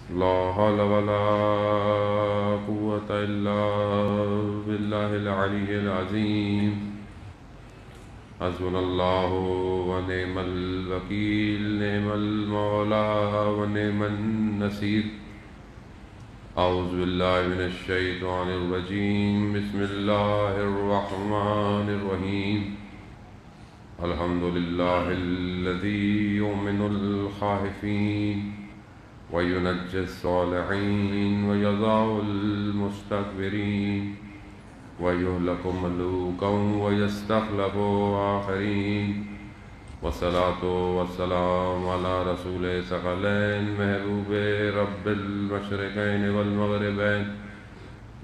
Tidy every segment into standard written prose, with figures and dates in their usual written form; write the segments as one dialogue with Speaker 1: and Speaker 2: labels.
Speaker 1: لا حول ولا قوة إلا بالله العلي العظيم. حسبنا الله ونعم الوكيل، نعم المولى ونعم النصير. أعوذ بالله من الشيطان الرجيم. بسم الله الرحمن الرحيم. الحمد لله الذي يؤمن الخائفين وينجي الصالحين ويضع المستكبرين ويهلك ملوكا ويستخلف آخرين. والصلاة والسلام على رسول ثقلين محبوب رب المشرقين والمغربين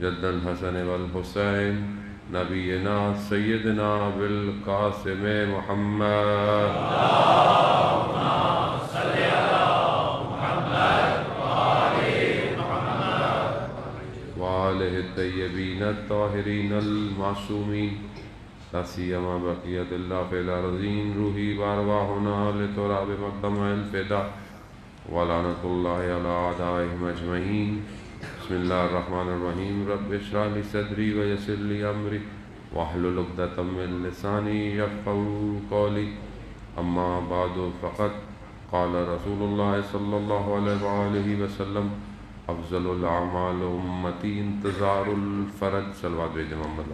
Speaker 1: جد الحسن والحسين نبينا سيدنا بالقاسم محمد وآله الطيبين الطاهرين المعصومين، لا سيما بقية الله في الأرضين. روحي وأرواحنا لتراب مقدمة الفداء ولعنة الله على أعدائهم أجمعين. بسم الله الرحمن الرحيم. رب اشرح لي صدري ويسر لي أمري واحلل عقدة من لساني يفقهوا قولي. أما بعد، فقد قال رسول الله صلى الله عليه وآله وسلم: افضل الاعمال امتی انتظار الفرج. صلوات بھیجیں محمد.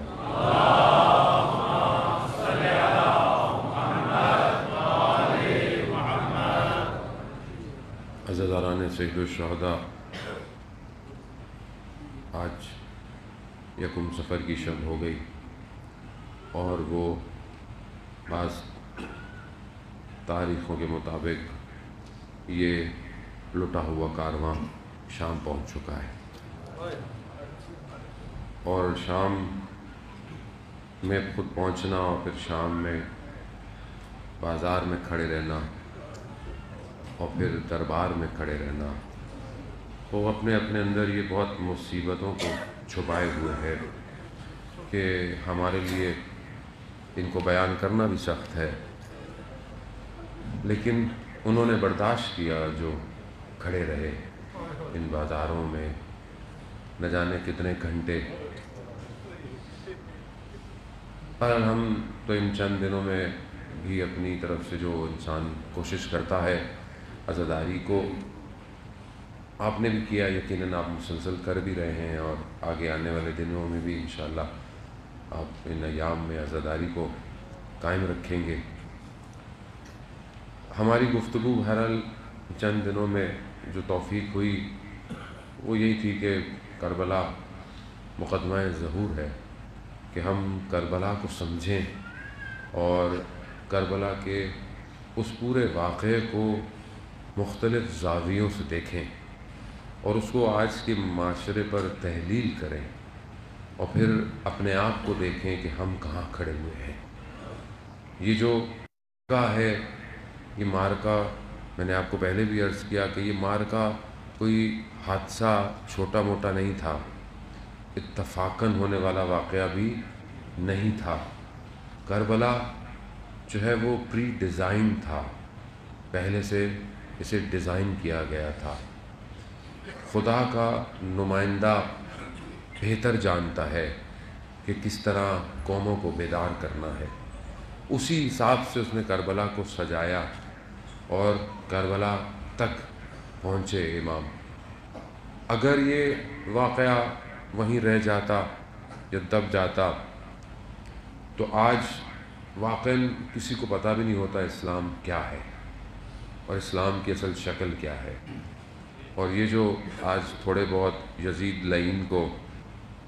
Speaker 1: عزیزان سید الشہداء، آج یکم سفر کی شب ہو گئی اور وہ بعض تاریخوں کے مطابق یہ لٹا ہوا کارواں شام پہنچ چکا ہے، اور شام میں خود پہنچنا اور پھر شام میں بازار میں کھڑے رہنا اور پھر دربار میں کھڑے رہنا، وہ اپنے اندر یہ بہت مصیبتوں کو چھپائے ہوئے ہے کہ ہمارے لیے ان کو بیان کرنا بھی سخت ہے، لیکن انہوں نے برداشت کیا جو کھڑے رہے ان بازاروں میں نہ جانے کتنے گھنٹے. اور ہم تو ان چند دنوں میں بھی اپنی طرف سے جو انسان کوشش کرتا ہے عزاداری کو، آپ نے بھی کیا، یقیناً آپ مسلسل کر بھی رہے ہیں، اور آگے آنے والے دنوں میں بھی انشاءاللہ آپ ان ایام میں عزاداری کو قائم رکھیں گے. ہماری گفتگو بہرحال چند دنوں میں جو توفیق ہوئی وہ یہی تھی کہ کربلا مقدمہ ظہور ہے، کہ ہم کربلا کو سمجھیں اور کربلا کے اس پورے واقعے کو مختلف زاویوں سے دیکھیں اور اس کو آج کے معاشرے پر تحلیل کریں، اور پھر اپنے آپ کو دیکھیں کہ ہم کہاں کھڑے ہوئے ہیں. یہ جو مارکا ہے، یہ مارکا میں نے آپ کو پہلے بھی عرض کیا کہ یہ مارکا کوئی حادثہ چھوٹا موٹا نہیں تھا، اتفاقاً ہونے والا واقعہ بھی نہیں تھا. کربلا جو ہے وہ پری ڈیزائن تھا، پہلے سے اسے ڈیزائن کیا گیا تھا. خدا کا نمائندہ بہتر جانتا ہے کہ کس طرح قوموں کو بیدار کرنا ہے. اسی حساب سے اس نے کربلا کو سجایا اور کربلا تک پہنچے امام. اگر یہ واقعہ وہیں رہ جاتا یا دب جاتا تو آج واقعاً کسی کو پتہ بھی نہیں ہوتا اسلام کیا ہے اور اسلام کی اصل شکل کیا ہے. اور یہ جو آج تھوڑے بہت یزید لعین کو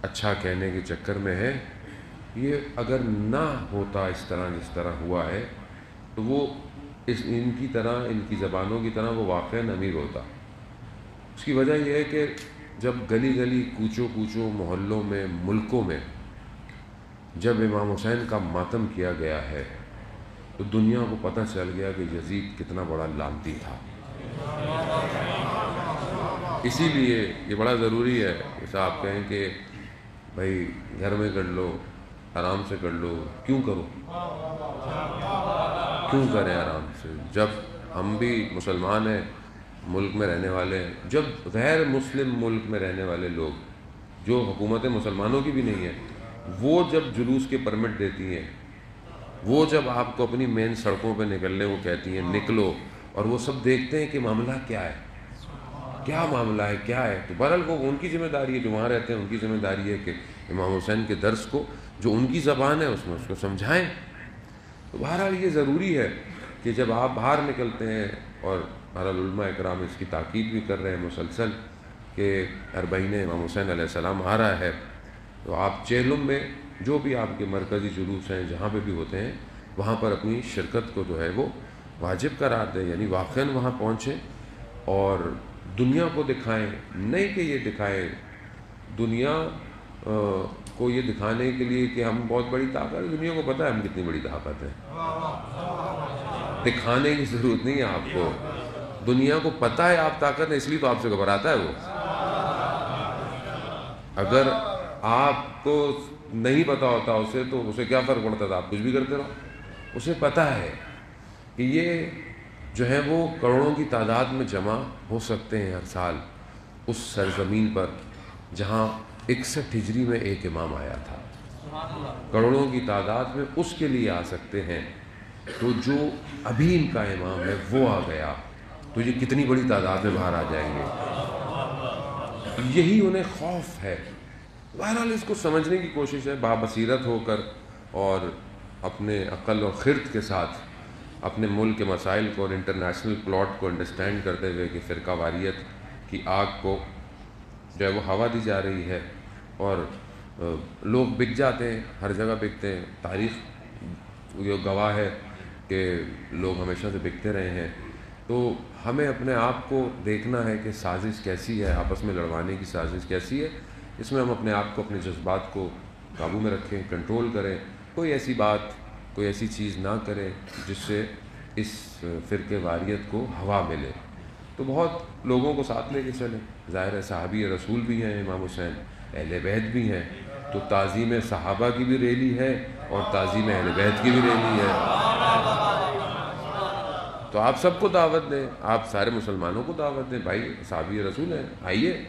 Speaker 1: اچھا کہنے کے چکر میں ہے، یہ اگر نہ ہوتا اس طرح جس طرح ہوا ہے تو وہ ان کی طرح، ان کی زبانوں کی طرح وہ واقعاً امیر ہوتا. اس کی وجہ یہ ہے کہ جب گلی گلی، کوچوں کوچوں، محلوں میں، ملکوں میں جب امام حسین کا ماتم کیا گیا ہے تو دنیا کو پتہ چل گیا کہ یزید کتنا بڑا لعنتی تھا. اسی لیے یہ بڑا ضروری ہے، جیسا آپ کہیں کہ بھائی گھر میں کر لو، آرام سے کر لو. کیوں کرو؟ کیوں کریں آرام سے؟ جب ہم بھی مسلمان ہیں ملک میں رہنے والے ہیں، جب غیر مسلم ملک میں رہنے والے لوگ جو حکومت مسلمانوں کی بھی نہیں ہے، وہ جب جلوس کے پرمٹ دیتی ہیں، وہ جب آپ کو اپنی مین سڑکوں پہ نکلنے کو کہتی ہیں نکلو، اور وہ سب دیکھتے ہیں کہ معاملہ کیا ہے، کیا معاملہ ہے، کیا ہے، تو بہرحال وہ ان کی ذمہ داری ہے، جو وہاں رہتے ہیں ان کی ذمہ داری ہے کہ امام حسین کے درس کو جو ان کی زبان ہے اس میں اس کو سمجھائیں۔ تو بہرحال یہ ضروری ہے کہ جب آپ باہر نکلتے ہیں، اور بہرحال علماء اکرام اس کی تاکید بھی کر رہے ہیں مسلسل کہ اربعین امام حسین علیہ السلام آ رہا ہے، تو آپ چہلم میں جو بھی آپ کے مرکزی جلوس ہیں جہاں پہ بھی ہوتے ہیں وہاں پر اپنی شرکت کو جو ہے وہ واجب قرار دیں، یعنی واقعاً وہاں پہنچیں اور دنیا کو دکھائیں، نہیں کہ یہ دکھائیں دنیا کو یہ دکھانے کے لیے کہ ہم بہت بڑی طاقت ہے، دنیا کو پتہ ہے ہم کتنی بڑی طاقت ہیں، دکھانے کی ضرورت نہیں ہے آپ کو، دنیا کو پتہ ہے آپ طاقت ہے، اس لیے تو آپ سے گھبراتا ہے وہ۔ اگر آپ کو نہیں پتہ ہوتا اسے تو اسے کیا فرق پڑتا تھا، آپ کچھ بھی کرتے رہو، اسے پتہ ہے کہ یہ جو ہے وہ کروڑوں کی تعداد میں جمع ہو سکتے ہیں ہر سال اس سرزمین پر جہاں 61 ہجری میں ایک امام آیا تھا، کروڑوں کی تعداد میں اس کے لیے آ سکتے ہیں، تو جو ابھی ان کا امام ہے وہ آ گیا تو یہ کتنی بڑی تعداد میں باہر آ جائیں گے، یہی انہیں خوف ہے۔ بہرحال اس کو سمجھنے کی کوشش ہے بابصیرت ہو کر اور اپنے عقل اور خرد کے ساتھ اپنے ملک کے مسائل کو اور انٹرنیشنل پلاٹ کو انڈرسٹینڈ کرتے ہوئے کہ فرقہ واریت کی آگ کو جو ہے وہ ہوا دی جا رہی ہے اور لوگ بک جاتے ہیں، ہر جگہ بکتے ہیں، تاریخ یہ گواہ ہے کہ لوگ ہمیشہ سے بکتے رہے ہیں، تو ہمیں اپنے آپ کو دیکھنا ہے کہ سازش کیسی ہے، آپس میں لڑوانے کی سازش کیسی ہے، اس میں ہم اپنے آپ کو اپنے جذبات کو قابو میں رکھیں، کنٹرول کریں، کوئی ایسی بات کوئی ایسی چیز نہ کریں جس سے اس فرقے واریت کو ہوا ملے۔ تو بہت لوگوں کو ساتھ لے کے چلیں، ظاہر ہے صحابی رسول بھی ہیں امام حسین، اہل بیت بھی ہیں، تو تعظیم صحابہ کی بھی ریلی ہے اور تعظیم اہل بیت کی بھی ریلی ہے، تو آپ سب کو دعوت دیں، آپ سارے مسلمانوں کو دعوت دیں، بھائی صحابی رسول ہیں آئیے۔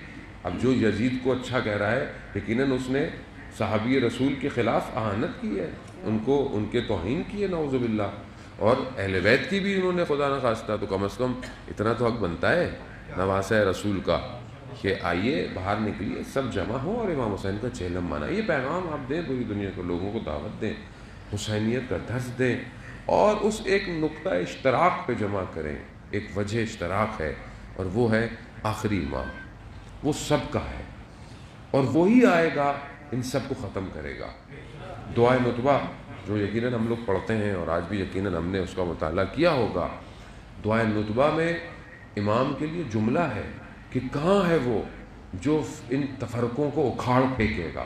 Speaker 1: اب جو یزید کو اچھا کہہ رہا ہے یقیناً اس نے صحابی رسول کے خلاف اہانت کی ہے، ان کے توہین کی ہے نعوذ باللہ، اور اہل بیت کی بھی انہوں نے خدا نخواستہ، تو کم از کم اتنا تو حق بنتا ہے نواسہ رسول کا کہ آئیے باہر نکلیے سب جمع ہوں اور امام حسین کا چہلم منائیں، یہ پیغام آپ دیں پوری دنیا کو، لوگوں کو دعوت دیں، حسینیت کا درس دیں اور اس ایک نقطہ اشتراک پہ جمع کریں، ایک وجہ اشتراک ہے اور وہ ہے آخری امام، وہ سب کا ہے اور وہی آئے گا ان سب کو ختم کرے گا۔ دعائے نطبہ جو یقیناً ہم لوگ پڑھتے ہیں اور آج بھی یقیناً ہم نے اس کا مطالعہ کیا ہوگا، دعائے نطبہ میں امام کے لیے جملہ ہے کہ کہاں ہے وہ جو ان تفرقوں کو اکھاڑ پھینکے گا،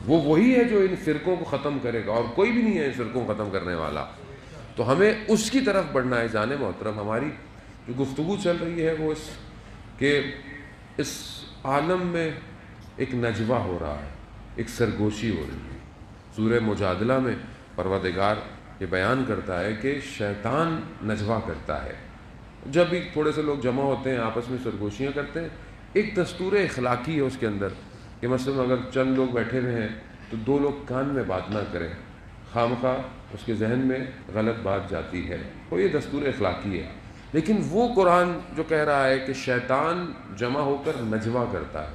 Speaker 1: وہ وہی ہے جو ان فرقوں کو ختم کرے گا اور کوئی بھی نہیں ہے ان فرقوں کو ختم کرنے والا، تو ہمیں اس کی طرف بڑھنا ہے۔ جان محترم، ہماری جو گفتگو چل رہی ہے وہ اس عالم میں ایک نجوہ ہو رہا ہے، ایک سرگوشی ہو رہی ہے۔ سورہ مجادلہ میں پروردگار یہ بیان کرتا ہے کہ شیطان نجوہ کرتا ہے، جب بھی تھوڑے سے لوگ جمع ہوتے ہیں آپس میں سرگوشیاں کرتے ہیں، ایک دستور اخلاقی ہے اس کے اندر کہ مثلا اگر چند لوگ بیٹھے ہوئے ہیں تو 2 لوگ کان میں بات نہ کریں، خامخواہ اس کے ذہن میں غلط بات جاتی ہے، تو یہ دستور اخلاقی ہے۔ لیکن وہ قرآن جو کہہ رہا ہے کہ شیطان جمع ہو کر نجوہ کرتا ہے،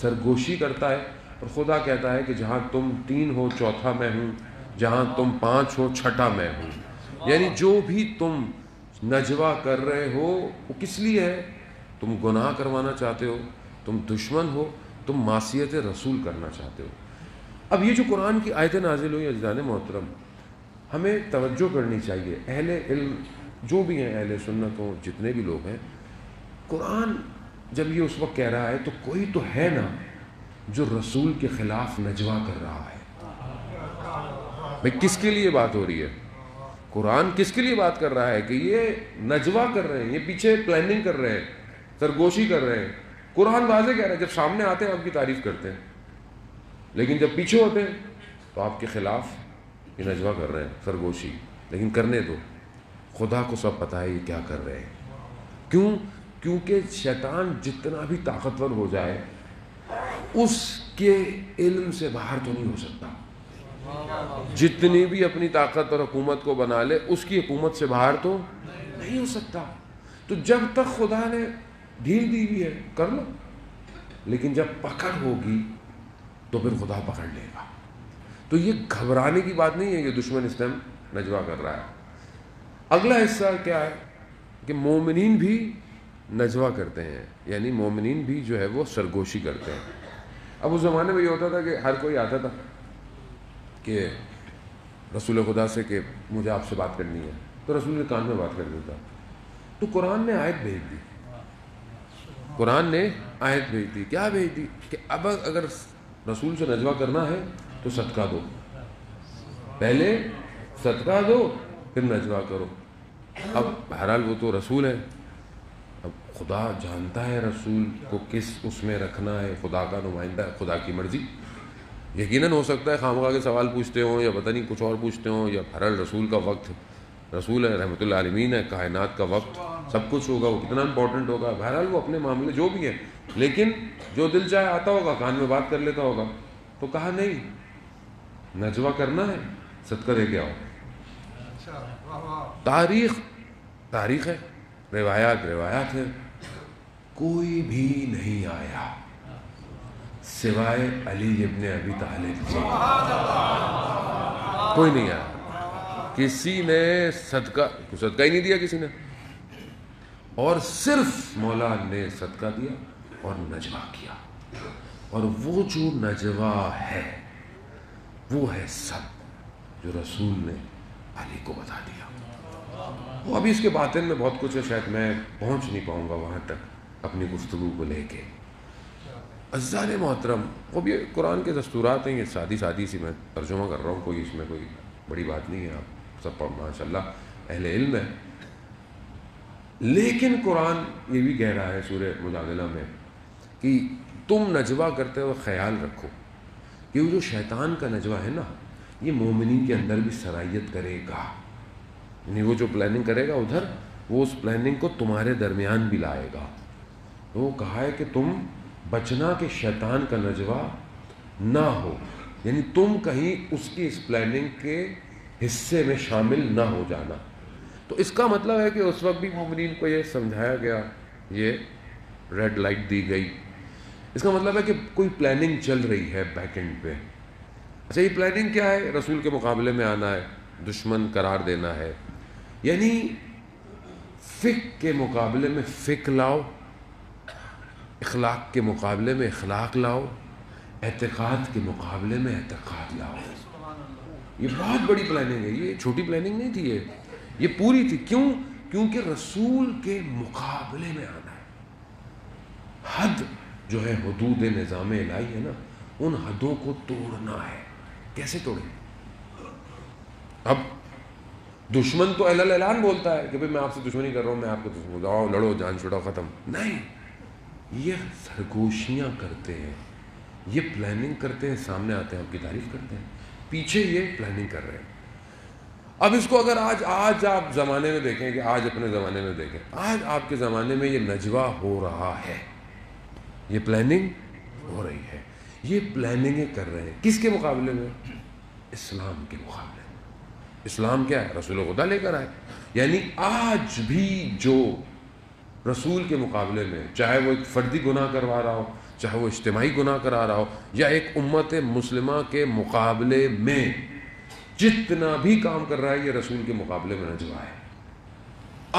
Speaker 1: سرگوشی کرتا ہے، اور خدا کہتا ہے کہ جہاں تم 3 ہو چوتھا میں ہوں، جہاں تم 5 ہو چھٹا میں ہوں، یعنی جو بھی تم نجوہ کر رہے ہو وہ کس لیے ہے؟ تم گناہ کروانا چاہتے ہو، تم دشمن ہو، تم معصیت رسول کرنا چاہتے ہو۔ اب یہ جو قرآن کی آیتیں نازل ہوئی عزیزان محترم، ہمیں توجہ کرنی چاہیے، اہل علم جو بھی ہیں، اہل سنت ہوں، جتنے بھی لوگ ہیں، قرآن جب یہ اس وقت کہہ رہا ہے تو کوئی تو ہے نا جو رسول کے خلاف نجوہ کر رہا ہے۔ بھئی کس کے لیے بات ہو رہی ہے؟ قرآن کس کے لیے بات کر رہا ہے کہ یہ نجوہ کر رہے ہیں، یہ پیچھے پلاننگ کر رہے ہیں، سرگوشی کر رہے ہیں۔ قرآن واضح کہہ رہا ہے، جب سامنے آتے ہیں آپ کی تعریف کرتے ہیں، لیکن جب پیچھے ہوتے ہیں تو آپ کے خلاف یہ نجوہ کر رہے ہیں، سرگوشی۔ لیکن کرنے دو، خدا کو سب پتہ ہے یہ کیا کر رہے ہیں، کیوں؟ کیونکہ شیطان جتنا بھی طاقتور ہو جائے اس کے علم سے باہر تو نہیں ہو سکتا. جتنی بھی اپنی طاقت اور حکومت کو بنا لے اس کی حکومت سے باہر تو نہیں ہو سکتا. تو جب تک خدا نے ڈھیل دی ہوئی ہے کر لو، لیکن جب پکڑ ہوگی تو پھر خدا پکڑ لے گا. تو یہ گھبرانے کی بات نہیں ہے کہ دشمن اس ٹائم نجوا کر رہا ہے. اگلا حصہ کیا ہے کہ مومنین بھی نجوا کرتے ہیں، یعنی مومنین بھی جو ہے وہ سرگوشی کرتے ہیں. اب اس زمانے میں یہ ہوتا تھا کہ ہر کوئی آتا تھا کہ رسول خدا سے کہ مجھے آپ سے بات کرنی ہے، تو رسول کے کان میں بات کر دیتا. تو قرآن نے آیت بھیج دی. قرآن نے آیت بھیج دی. کیا بھیج دی؟ کہ اب اگر رسول سے نجوا کرنا ہے تو صدقہ دو. پہلے صدقہ دو پھر نجوا کرو. اب بہرحال وہ تو رسول ہے، اب خدا جانتا ہے رسول کو کس اس میں رکھنا ہے. خدا کا نمائندہ ہے، خدا کی مرضی. یقیناً ہو سکتا ہے خامخواہ کے سوال پوچھتے ہوں یا پتہ نہیں کچھ اور پوچھتے ہوں، یا بہرحال رسول کا وقت، رسول ہے، رحمۃ اللہ عالمین ہے، کائنات کا وقت، سب کچھ ہوگا، وہ کتنا امپورٹنٹ ہوگا. بہرحال وہ اپنے معاملے جو بھی ہیں، لیکن جو دل چاہے آتا ہوگا، کان میں بات کر لیتا ہوگا. تو کہا نہیں، نجوا کرنا ہے صدقہ دے کے آؤ. تاریخ ہے، روایات ہے. کوئی بھی نہیں آیا سوائے علی ابن ابی طالب سے. کوئی نہیں آیا. کسی نے صدقہ ہی نہیں دیا کسی نے، اور صرف مولا نے صدقہ دیا اور نجوا کیا. اور وہ جو نجوا ہے وہ ہے سب جو رسول نے علی کو بتا دیا. وہ ابھی اس کے باطن میں بہت کچھ ہے، شاید میں پہنچ نہیں پاؤں گا وہاں تک اپنی گفتگو کو لے کے. عزیزان محترم، وہ بھی قرآن کے دستورات ہیں، یہ سادی سی میں ترجمہ کر رہا ہوں، کوئی اس میں کوئی بڑی بات نہیں ہے. آپ سب ماشاء اللہ اہل علم ہے. لیکن قرآن یہ بھی کہہ رہا ہے سورہ مجادلہ میں کہ تم نجوا کرتے ہوئے خیال رکھو کہ وہ جو شیطان کا نجوا ہے نا، یہ مومنین کے اندر بھی سرایت کرے گا. یعنی وہ جو پلاننگ کرے گا ادھر، وہ اس پلاننگ کو تمہارے درمیان بھی لائے گا. تو وہ کہا ہے کہ تم بچنا کہ شیطان کا نجوا نہ ہو، یعنی تم کہیں اس کی اس پلاننگ کے حصے میں شامل نہ ہو جانا. تو اس کا مطلب ہے کہ اس وقت بھی مومنین کو یہ سمجھایا گیا، یہ ریڈ لائٹ دی گئی. اس کا مطلب ہے کہ کوئی پلاننگ چل رہی ہے بیک اینڈ پہ. اچھا، یہ پلاننگ کیا ہے؟ رسول کے مقابلے میں آنا ہے، دشمن قرار دینا ہے. یعنی فقہ کے مقابلے میں فقہ لاؤ، اخلاق کے مقابلے میں اخلاق لاؤ، اعتقاد کے مقابلے میں اعتقاد لاؤ. یہ بہت بڑی پلاننگ ہے، یہ چھوٹی پلاننگ نہیں تھی، یہ پوری تھی. کیوں؟ کیونکہ رسول کے مقابلے میں آنا ہے. حد جو ہے حدود نظام الہی ہے نا، ان حدوں کو توڑنا ہے. کیسے توڑیں؟ اب دشمن تو اعلان بولتا ہے کہ بھئی میں آپ سے دشمنی کر رہا ہوں، میں آپ کو دشمن، جاؤ لڑو، جان چھڑاؤ، ختم. نہیں، یہ سرگوشیاں کرتے ہیں، یہ پلاننگ کرتے ہیں، سامنے آتے ہیں آپ کی تعریف کرتے ہیں، پیچھے یہ پلاننگ کر رہے ہیں. اب اس کو اگر آج آپ زمانے میں دیکھیں، کہ آج اپنے زمانے میں دیکھیں، آج آپ کے زمانے میں یہ نجوا ہو رہا ہے، یہ پلاننگ ہو رہی ہے. یہ پلاننگیں کر رہے ہیں کس کے مقابلے میں؟ اسلام کے مقابلے میں. اسلام کیا ہے؟ رسول خدا لے کر آئے. یعنی آج بھی جو رسول کے مقابلے میں، چاہے وہ ایک فردی گناہ کروا رہا ہو، چاہے وہ اجتماعی گناہ کرا رہا ہو، یا ایک امت مسلمہ کے مقابلے میں جتنا بھی کام کر رہا ہے، یہ رسول کے مقابلے میں نجوا ہے.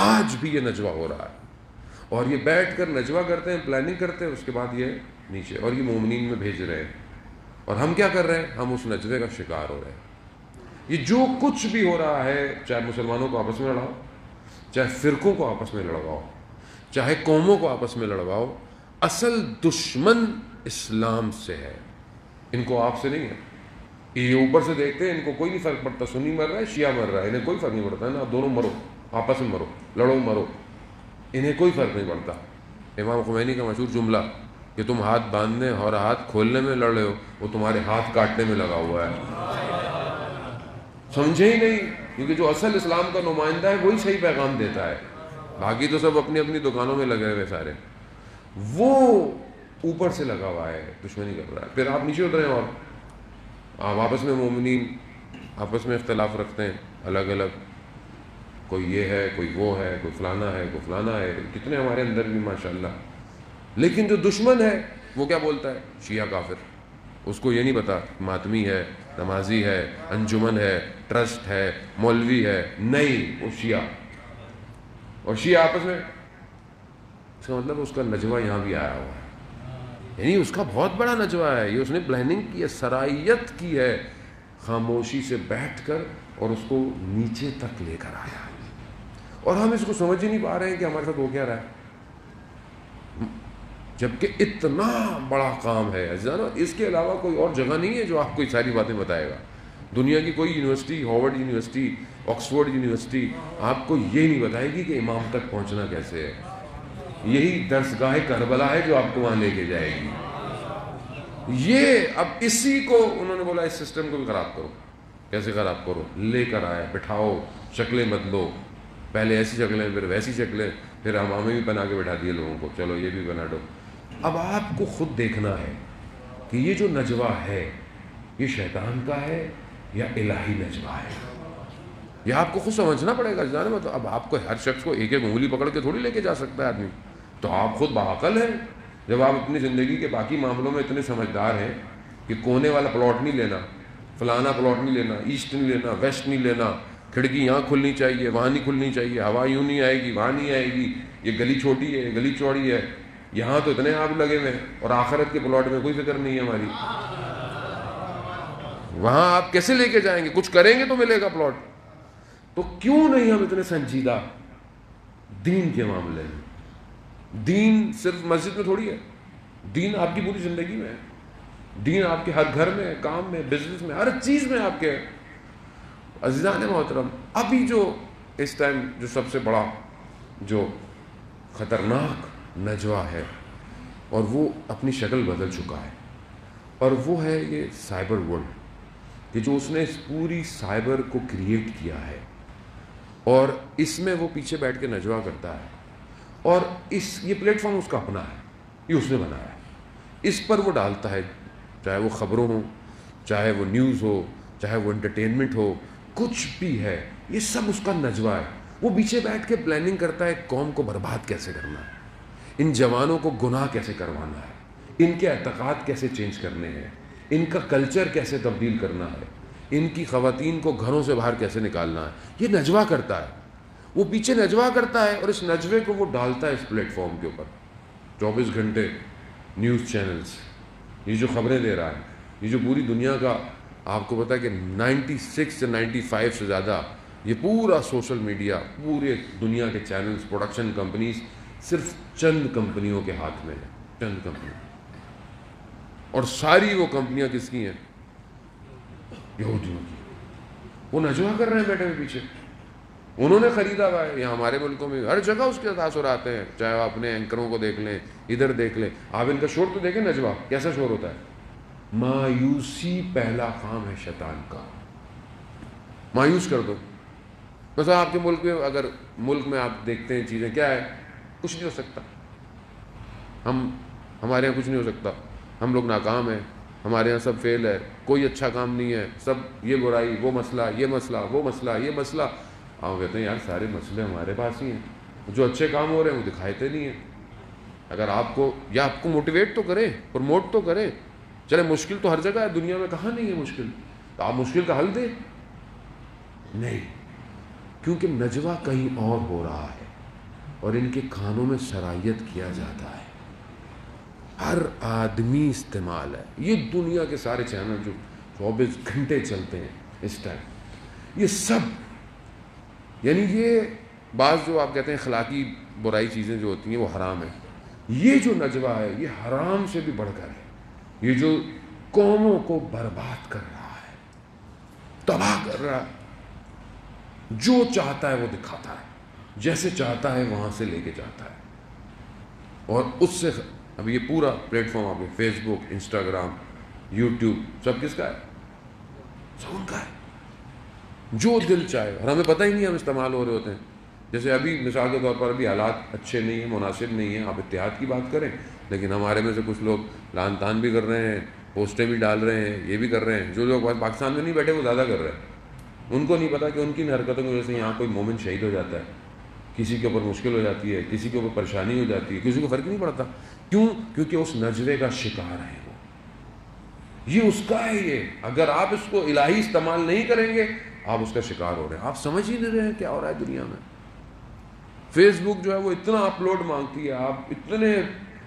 Speaker 1: آج بھی یہ نجوا ہو رہا ہے، اور یہ بیٹھ کر نجوا کرتے ہیں، پلاننگ کرتے ہیں، اس کے بعد یہ نیچے، اور یہ مومنین میں بھیج رہے ہیں. اور ہم کیا کر رہے ہیں؟ ہم اس نجوے کا شکار ہو رہے ہیں. یہ جو کچھ بھی ہو رہا ہے، چاہے مسلمانوں کو آپس میں لڑاؤ، چاہے فرقوں کو آپس میں لڑواؤ، چاہے قوموں کو آپس میں لڑواؤ، اصل دشمن اسلام سے ہے، ان کو آپ سے نہیں ہے. یہ اوپر سے دیکھتے ہیں، ان کو کوئی نہیں فرق پڑتا، سنی مر رہا ہے، شیعہ مر رہا ہے، انہیں کوئی فرق نہیں پڑتا ہے نا. دونوں مرو، آپس میں مرو، لڑو مرو، انہیں کوئی فرق نہیں پڑتا. امام خمینی کا مشہور جملہ کہ تم ہاتھ باندھنے اور ہاتھ کھولنے میں لڑ رہے ہو، وہ تمہارے ہاتھ کاٹنے میں لگا ہوا ہے. سمجھے ہی نہیں، کیونکہ جو اصل اسلام کا نمائندہ ہے وہی صحیح پیغام دیتا ہے. باقی تو سب اپنی اپنی دکانوں میں لگے ہوئے سارے. وہ اوپر سے لگا ہوا ہے, دشمنی کر رہا ہے. پھر آپ نیچے اتریں اور آپ آپس میں مومنین آپس میں اختلاف رکھتے ہیں الگ الگ, کوئی یہ ہے, کوئی وہ ہے, کوئی فلانا ہے, کوئی فلانا ہے, کتنے ہمارے اندر بھی ماشاءاللہ. لیکن جو دشمن ہے وہ کیا بولتا ہے؟ شیعہ کافر. اس کو یہ نہیں پتا ماتمی ہے, نمازی ہے, انجمن ہے, ٹرسٹ ہے, مولوی ہے, نہیں, وہ شیعہ. اور شیعہ آپس میں, اس کا مطلب اس کا نجوہ یہاں بھی آیا ہوا ہے. یعنی اس کا بہت بڑا نجوہ ہے یہ, اس نے پلاننگ کی ہے, سرائیت کی ہے, خاموشی سے بیٹھ کر اور اس کو نیچے تک لے کر آیا. اور ہم اس کو سمجھ ہی نہیں پا رہے ہیں کہ ہمارے ساتھ ہو کیا رہا ہے, جبکہ اتنا بڑا کام ہے عزیزانو. اس کے علاوہ کوئی اور جگہ نہیں ہے جو آپ کو یہ ساری باتیں بتائے گا. دنیا کی کوئی university, Harvard university, Oxford university آپ کو یہ نہیں بتائے گی کہ امام تک پہنچنا کیسے ہے. یہی درسگاہ کربلا ہے جو آپ کو وہاں لے کے جائے گی. یہ اب اسی کو انہوں نے بولا اس سسٹم کو بھی خراب کرو. کیسے خراب کرو؟ لے کر آئے, بٹھاؤ, شکلیں بدلو, پہلے ایسی شکلیں پھر ویسی شکلیں, پھر امامے بھی بنا کے بٹھا دیے لوگوں کو, چلو یہ بھی بنا دو. اب آپ کو خود دیکھنا ہے کہ یہ جو نجوہ ہے یہ شیطان کا ہے یا الہی نجوہ ہے. یہ آپ کو خود سمجھنا پڑے گا جانے میں. تو اب آپ کو ہر شخص کو ایک ایک انگلی پکڑ کے تھوڑی لے کے جا سکتا ہے آدمی. تو آپ خود باعقل ہیں جب آپ اپنی زندگی کے باقی معاملوں میں اتنے سمجھدار ہیں کہ کونے والا پلاٹ نہیں لینا, فلانا پلاٹ نہیں لینا, ایسٹ نہیں لینا, ویسٹ نہیں لینا, کھڑکی یہاں کھلنی چاہیے, وہاں نہیں کھلنی چاہیے, ہوا یوں نہیں آئے گی, وہاں نہیں آئے گی, یہ گلی چھوٹی ہے, یہ گلی چوڑی ہے, یہاں تو اتنے آگ لگے ہوئے ہیں, اور آخرت کے پلاٹ میں کوئی فکر نہیں ہے ہماری. وہاں آپ کیسے لے کے جائیں گے؟ کچھ کریں گے تو ملے گا پلاٹ. تو کیوں نہیں ہم اتنے سنجیدہ دین کے معاملے میں؟ دین صرف مسجد میں تھوڑی ہے, دین آپ کی پوری زندگی میں ہے. دین آپ کے ہر گھر میں, کام میں, بزنس میں, ہر چیز میں آپ کے. عزیزان محترم, ابھی جو اس ٹائم جو سب سے بڑا جو خطرناک نجوہ ہے اور وہ اپنی شکل بدل چکا ہے, اور وہ ہے یہ سائبر ورلڈ, کہ جو اس نے اس پوری سائبر کو کریٹ کیا ہے, اور اس میں وہ پیچھے بیٹھ کے نجوہ کرتا ہے, اور یہ پلیٹ فارم اس کا اپنا ہے, یہ اس نے بنایا ہے. اس پر وہ ڈالتا ہے, چاہے وہ خبروں ہوں, چاہے وہ نیوز ہو, چاہے وہ انٹرٹینمنٹ ہو, کچھ بھی ہے, یہ سب اس کا نجوہ ہے. وہ پیچھے بیٹھ کے پلاننگ کرتا ہے قوم کو برباد کیسے کرنا ہے, ان جوانوں کو گناہ کیسے کروانا ہے, ان کے اعتقاد کیسے چینج کرنے ہیں, ان کا کلچر کیسے تبدیل کرنا ہے, ان کی خواتین کو گھروں سے باہر کیسے نکالنا ہے. یہ نجوہ کرتا ہے, وہ پیچھے نجوہ کرتا ہے, اور اس نجوے کو وہ ڈالتا ہے اس پلیٹ فارم کے اوپر. 24 گھنٹے نیوز چینلز, یہ جو خبریں دے رہا ہے, یہ جو پوری دنیا کا آپ کو پتا ہے کہ 96 سے 95 سے زیادہ یہ پورا سوشل میڈیا, پورے دنیا کے چینلز, پروڈکشن کمپنیز صرف چند کمپنیوں کے ہاتھ میں ہیں, چند کمپنیاں. اور ساری وہ کمپنیاں کس کی ہیں؟ یہودیوں کی. وہ نجوہ کر رہے ہیں بیٹھے ہوئے پیچھے, انہوں نے خریدا ہوا ہے. یہاں ہمارے ملکوں میں ہر جگہ اس کے تاثر آتے ہیں, چاہے آپ اپنے اینکروں کو دیکھ لیں, ادھر دیکھ لیں. آپ ان کا شور تو دیکھیں, نجوہ کیسا شور ہوتا ہے. مایوسی پہلا کام ہے شیطان کا, مایوس کر دو. مثلا آپ کے ملک میں, اگر ملک میں آپ دیکھتے ہیں چیزیں کیا ہے, کچھ نہیں ہو سکتا. ہمارے یہاں کچھ نہیں ہو سکتا, ہم لوگ ناکام ہیں, ہمارے یہاں سب فیل ہے, کوئی اچھا کام نہیں ہے, سب یہ برائی, وہ مسئلہ, یہ مسئلہ, وہ مسئلہ, یہ مسئلہ. آپ کہتے ہیں یار سارے مسئلے ہمارے پاس ہی ہیں, جو اچھے کام ہو رہے ہیں وہ دکھاتے نہیں ہیں. اگر آپ کو یا آپ کو موٹیویٹ تو کریں, پروموٹ تو کریں. چلے مشکل تو ہر جگہ ہے دنیا میں, کہاں نہیں ہے مشکل, تو آپ مشکل کا حل دیں. نہیں, کیونکہ نجوہ کہیں اور ہو رہا ہے, اور ان کے کانوں میں سرائیت کیا جاتا ہے. ہر آدمی استعمال ہے. یہ دنیا کے سارے چینل جو 24 گھنٹے چلتے ہیں اس ٹائم, یہ سب, یعنی یہ بعض جو آپ کہتے ہیں اخلاقی برائی چیزیں جو ہوتی ہیں وہ حرام ہیں. یہ جو نجوہ ہے یہ حرام سے بھی بڑھ کر ہے. یہ جو قوموں کو برباد کر رہا ہے, تباہ کر رہا ہے, جو چاہتا ہے وہ دکھاتا ہے, جیسے چاہتا ہے وہاں سے لے کے جاتا ہے. اور اس سے اب یہ پورا پلیٹ فارم آپ فیس بک, انسٹاگرام, یوٹیوب, سب کس کا ہے؟ سب ان کا ہے. جو دل چاہے, اور ہمیں پتہ ہی نہیں ہم استعمال ہو رہے ہوتے ہیں. جیسے ابھی مثال کے طور پر ابھی حالات اچھے نہیں ہیں، مناسب نہیں ہیں، آپ اتحاد کی بات کریں، لیکن ہمارے میں سے کچھ لوگ لان تان بھی کر رہے ہیں، پوسٹیں بھی ڈال رہے ہیں، یہ بھی کر رہے ہیں. جو لوگ پاکستان میں نہیں بیٹھے وہ زیادہ کر رہے ہیں. ان کو نہیں پتا کہ ان کی حرکتوں کی وجہ سے یہاں کوئی مومن شہید ہو جاتا ہے، کسی کے اوپر مشکل ہو جاتی ہے، کسی کے اوپر پریشانی ہو جاتی ہے، کسی کو فرق نہیں پڑتا. کیوں؟ کیونکہ اس نجوے کا شکار ہے وہ، یہ اس کا ہے. یہ اگر آپ اس کو الہی استعمال نہیں کریں گے آپ اس کا شکار ہو رہے ہیں. آپ سمجھ ہی نہیں رہے ہیں کیا ہو رہا ہے دنیا میں. فیس بک جو ہے وہ اتنا اپلوڈ مانگتی ہے، آپ اتنے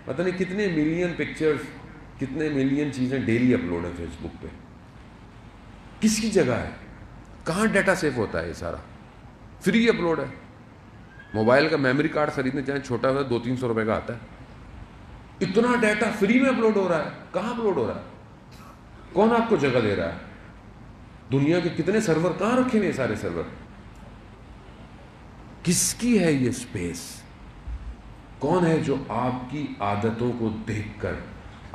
Speaker 1: پتہ نہیں کتنے ملین پکچرز، کتنے ملین چیزیں ڈیلی اپلوڈ ہیں فیس بک پہ. کس کی جگہ ہے؟ کہاں ڈیٹا سیف ہوتا ہے؟ یہ سارا فری اپلوڈ ہے. موبائل کا میموری کارڈ خریدنے جائیں چھوٹا سا 200-300 روپے کا آتا ہے. اتنا ڈیٹا فری میں اپلوڈ ہو رہا ہے. کہاں اپلوڈ ہو رہا ہے؟ کون آپ کو جگہ دے رہا ہے؟ دنیا کے کتنے سرور کہاں رکھے ہیں؟ سارے سرور کس کی ہے یہ اسپیس؟ کون ہے جو آپ کی عادتوں کو دیکھ کر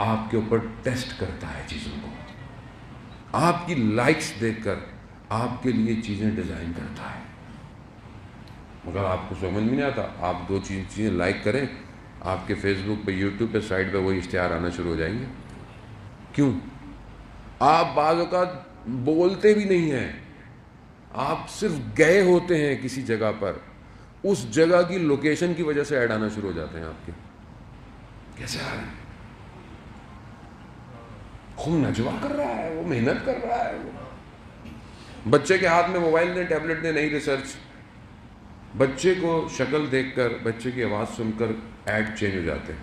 Speaker 1: آپ کے اوپر ٹیسٹ کرتا ہے چیزوں کو، آپ کی لائکس دیکھ کر آپ کے لیے چیزیں ڈیزائن کرتا ہے؟ مگر آپ کو سمجھ میں نہیں آتا. آپ 2 چیزیں لائک کریں، آپ کے فیس بک پہ، یوٹیوب پہ سائٹ پہ وہی اشتہار آنا شروع ہو جائیں گے. کیوں؟ آپ بعض اوقات بولتے بھی نہیں ہیں، آپ صرف گئے ہوتے ہیں کسی جگہ پر، اس جگہ کی لوکیشن کی وجہ سے ایڈ آنا شروع ہو جاتے ہیں آپ کے. کیسے آ رہے ہیں؟ خوب نجوا کر رہا ہے وہ، محنت کر رہا ہے وہ. بچے کے ہاتھ میں موبائل دیں، ٹیبلٹ دیں، نہیں ریسرچ. بچے کو شکل دیکھ کر، بچے کی آواز سن کر ایڈ چینج ہو جاتے ہیں.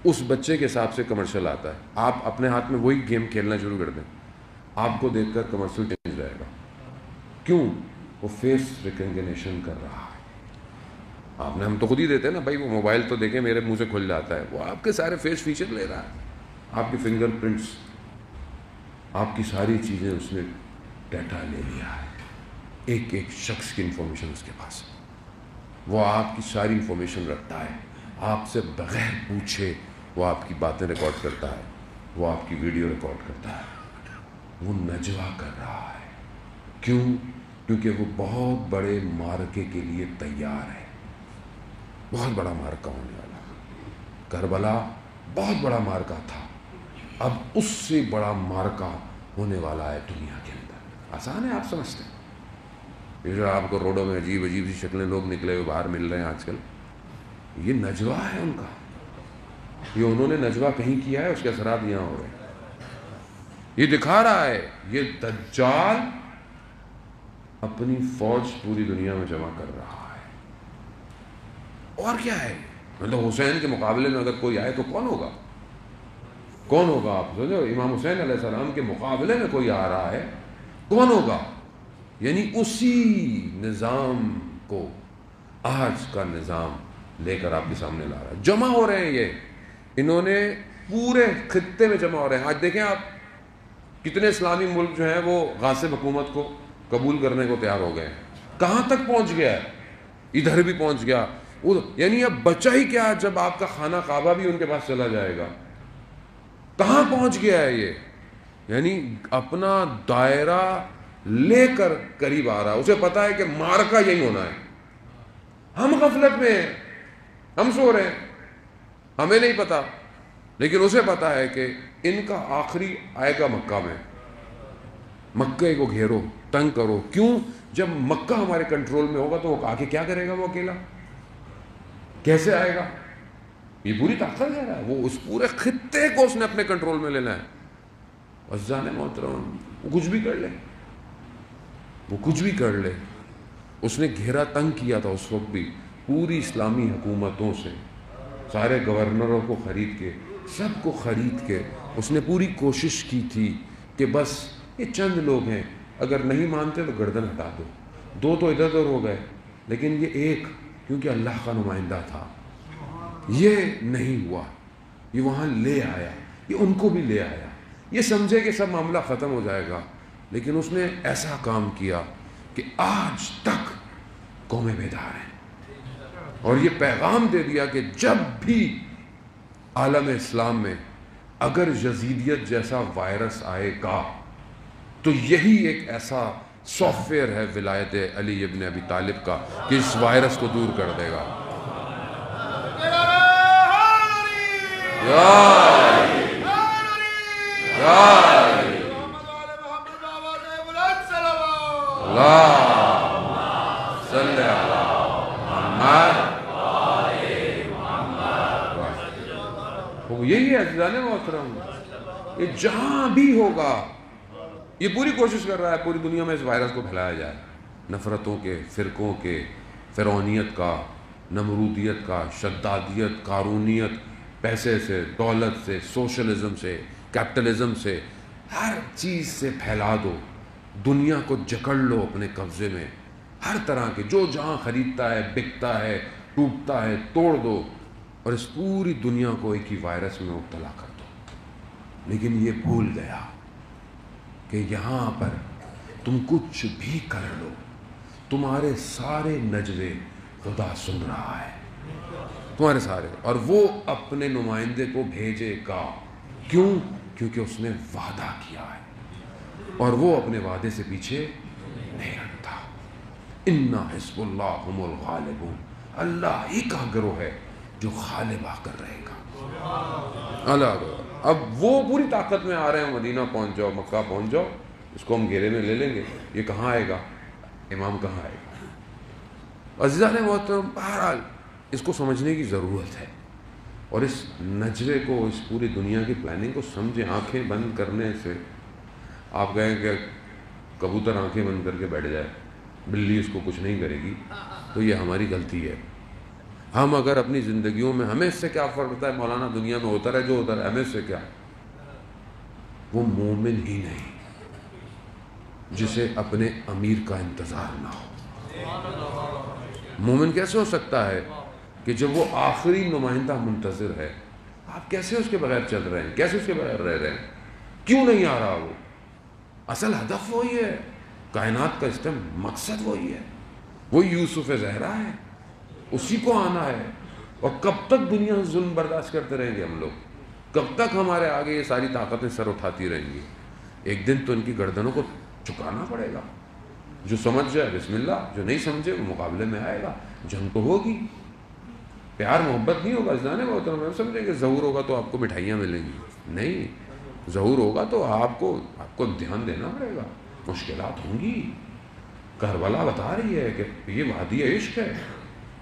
Speaker 1: اس بچے کے حساب سے کمرشل آتا ہے. آپ اپنے ہاتھ میں وہی گیم کھیلنا شروع کر دیں، آپ کو دیکھ کر کمرشل چینج رہے گا. کیوں؟ وہ فیس ریکگنیشن کر رہا ہے. آپ نے، ہم تو خود ہی دیتے ہیں نا بھائی، وہ موبائل تو دیکھیں میرے منہ سے کھل جاتا ہے. وہ آپ کے سارے فیس فیچر لے رہا ہے، آپ کی فنگر پرنٹس، آپ کی ساری چیزیں اس نے ڈیٹا لے لیا ہے. ایک ایک شخص کی انفارمیشن اس کے پاس ہے. وہ آپ کی ساری انفارمیشن رکھتا ہے. آپ سے بغیر پوچھے وہ آپ کی باتیں ریکارڈ کرتا ہے، وہ آپ کی ویڈیو ریکارڈ کرتا ہے. وہ نجوا کر رہا ہے. کیوں؟ کیونکہ وہ بہت بڑے معرکے کے لیے تیار ہے. بہت بڑا معرکہ ہونے والا. کربلا بہت بڑا معرکہ تھا، اب اس سے بڑا معرکہ ہونے والا ہے دنیا کے اندر. آسان ہے، آپ سمجھتے ہیں. یہ جو آپ کو روڈوں میں عجیب عجیب سی شکلیں لوگ نکلے ہوئے باہر مل رہے ہیں آج کل، یہ نجوا ہے ان کا. یہ انہوں نے نجوا کہیں کیا ہے، اس کے اثرات یہاں ہو رہے ہیں. یہ دکھا رہا ہے یہ دجال اپنی فوج پوری دنیا میں جمع کر رہا ہے. اور کیا ہے؟ مطلب حسین کے مقابلے میں اگر کوئی آئے تو کون ہوگا؟ کون ہوگا؟ آپ سوچو، امام حسین علیہ السلام کے مقابلے میں کوئی آ رہا ہے، کون ہوگا؟ یعنی اسی نظام کو آج کا نظام لے کر آپ کے سامنے لا رہا ہے. جمع ہو رہے ہیں یہ، انہوں نے پورے خطے میں جمع ہو رہے ہیں. آج دیکھیں آپ، کتنے اسلامی ملک جو ہیں وہ غاصب حکومت کو قبول کرنے کو تیار ہو گئے ہیں. کہاں تک پہنچ گیا ہے؟ ادھر بھی پہنچ گیا. یعنی اب بچہ ہی کیا جب آپ کا خانہ کعبہ بھی ان کے پاس چلا جائے گا. کہاں پہنچ گیا ہے یہ؟ یعنی اپنا دائرہ لے کر قریب آ رہا ہے. اسے پتا ہے کہ معرکہ یہی ہونا ہے. ہم غفلت میں ہیں، ہم سو رہے ہیں، ہمیں نہیں پتا. لیکن اسے پتا ہے کہ ان کا آخری آئے گا مکہ میں. مکہ کو گھیرو، تنگ کرو. کیوں؟ جب مکہ ہمارے کنٹرول میں ہوگا تو وہ آگے کیا کرے گا؟ وہ اکیلا کیسے آئے گا؟ یہ پوری طاقت ہے رہا ہے. وہ اس پورے خطے کو اس نے اپنے کنٹرول میں لینا ہے. عزیزان محترم، وہ کچھ بھی کر لے، وہ کچھ بھی کر لے. اس نے گھیرا تنگ کیا تھا اس وقت بھی پوری اسلامی حکومتوں سے، سارے گورنروں کو خرید کے، سب کو خرید کے اس نے پوری کوشش کی تھی کہ بس یہ چند لوگ ہیں، اگر نہیں مانتے تو گردن ہٹا دو. 2 تو ادھر ادھر ہو گئے، لیکن یہ ایک، کیونکہ اللہ کا نمائندہ تھا، یہ نہیں ہوا. یہ وہاں لے آیا، یہ ان کو بھی لے آیا. یہ سمجھے کہ سب معاملہ ختم ہو جائے گا، لیکن اس نے ایسا کام کیا کہ آج تک قومیں بیدار ہیں. اور یہ پیغام دے دیا کہ جب بھی عالم اسلام میں اگر یزیدیت جیسا وائرس آئے گا تو یہی ایک ایسا سافٹ ویئر ہے ولایت علی ابن ابی طالب کا کہ اس وائرس کو دور کر دے گا. یہی ہے عزیزان محترم. یہ جہاں بھی ہوگا یہ پوری کوشش کر رہا ہے پوری دنیا میں اس وائرس کو پھیلایا جائے. نفرتوں کے، فرقوں کے، فرعونیت کا، نمرودیت کا، شدادیت، قارونیت، پیسے سے، دولت سے، سوشلزم سے، کیپٹلزم سے، ہر چیز سے پھیلا دو. دنیا کو جکڑ لو اپنے قبضے میں. ہر طرح کے جو جہاں خریدتا ہے، بکتا ہے، ٹوٹتا ہے، توڑ دو اور اس پوری دنیا کو ایک ہی وائرس میں مبتلا کر دو. لیکن یہ بھول گیا کہ یہاں پر تم کچھ بھی کر لو، تمہارے سارے نجوے خدا سن رہا ہے، تمہارے سارے. اور وہ اپنے نمائندے کو بھیجے گا. کیوں؟ کیونکہ اس نے وعدہ کیا ہے اور وہ اپنے وعدے سے پیچھے نہیں ہٹتا. اِنَّ حِزْبَ اللَّهِ هُمُ الْغَالِبُونَ. اللہ ہی کا گروہ ہے جو غالب آ کر رہے گا. اللہ. اب وہ پوری طاقت میں آ رہے ہیں. مدینہ پہنچ جاؤ، مکہ پہنچ جاؤ، اس کو ہم گھیرے میں لے لیں گے. یہ کہاں آئے گا؟ امام کہاں آئے گا؟ عزیزان محترم، بہرحال اس کو سمجھنے کی ضرورت ہے اور اس نجوے کو، اس پوری دنیا کی پلاننگ کو سمجھیں. آنکھیں بند کرنے سے آپ کہیں کہ کبوتر آنکھیں بند کر کے بیٹھ جائے، بلی اس کو کچھ نہیں کرے گی، تو یہ ہماری غلطی ہے. ہم اگر اپنی زندگیوں میں، ہمیں اس سے کیا فرق پڑتا ہے مولانا، دنیا میں ہوتا رہے جو ہوتا رہے، ہمیں اس سے کیا. وہ مومن ہی نہیں جسے اپنے امیر کا انتظار نہ ہو. مومن کیسے ہو سکتا ہے کہ جب وہ آخری نمائندہ منتظر ہے، آپ کیسے اس کے بغیر چل رہے ہیں، کیسے اس کے بغیر رہ رہے ہیں؟ کیوں نہیں آ رہا؟ وہ اصل ہدف وہی ہے، کائنات کا اس مقصد وہی ہے، وہی یوسف زہرا ہے، اسی کو آنا ہے. اور کب تک دنیا ظلم برداشت کرتے رہیں گے ہم لوگ؟ کب تک ہمارے آگے یہ ساری طاقتیں سر اٹھاتی رہیں گی؟ ایک دن تو ان کی گردنوں کو چکانا پڑے گا. جو سمجھ جائے بسم اللہ، جو نہیں سمجھے وہ مقابلے میں آئے گا. جنگ تو ہوگی، پیار محبت نہیں ہوگا. جانے محترم ہم سمجھیں کہ ظہور ہوگا تو آپ کو مٹھائیاں ملیں گی. نہیں، ظہور ہوگا تو آپ کو امتحان دینا پڑے گا، مشکلات ہوں گی. کربلا بتا رہی ہے کہ یہ وادی عشق ہے،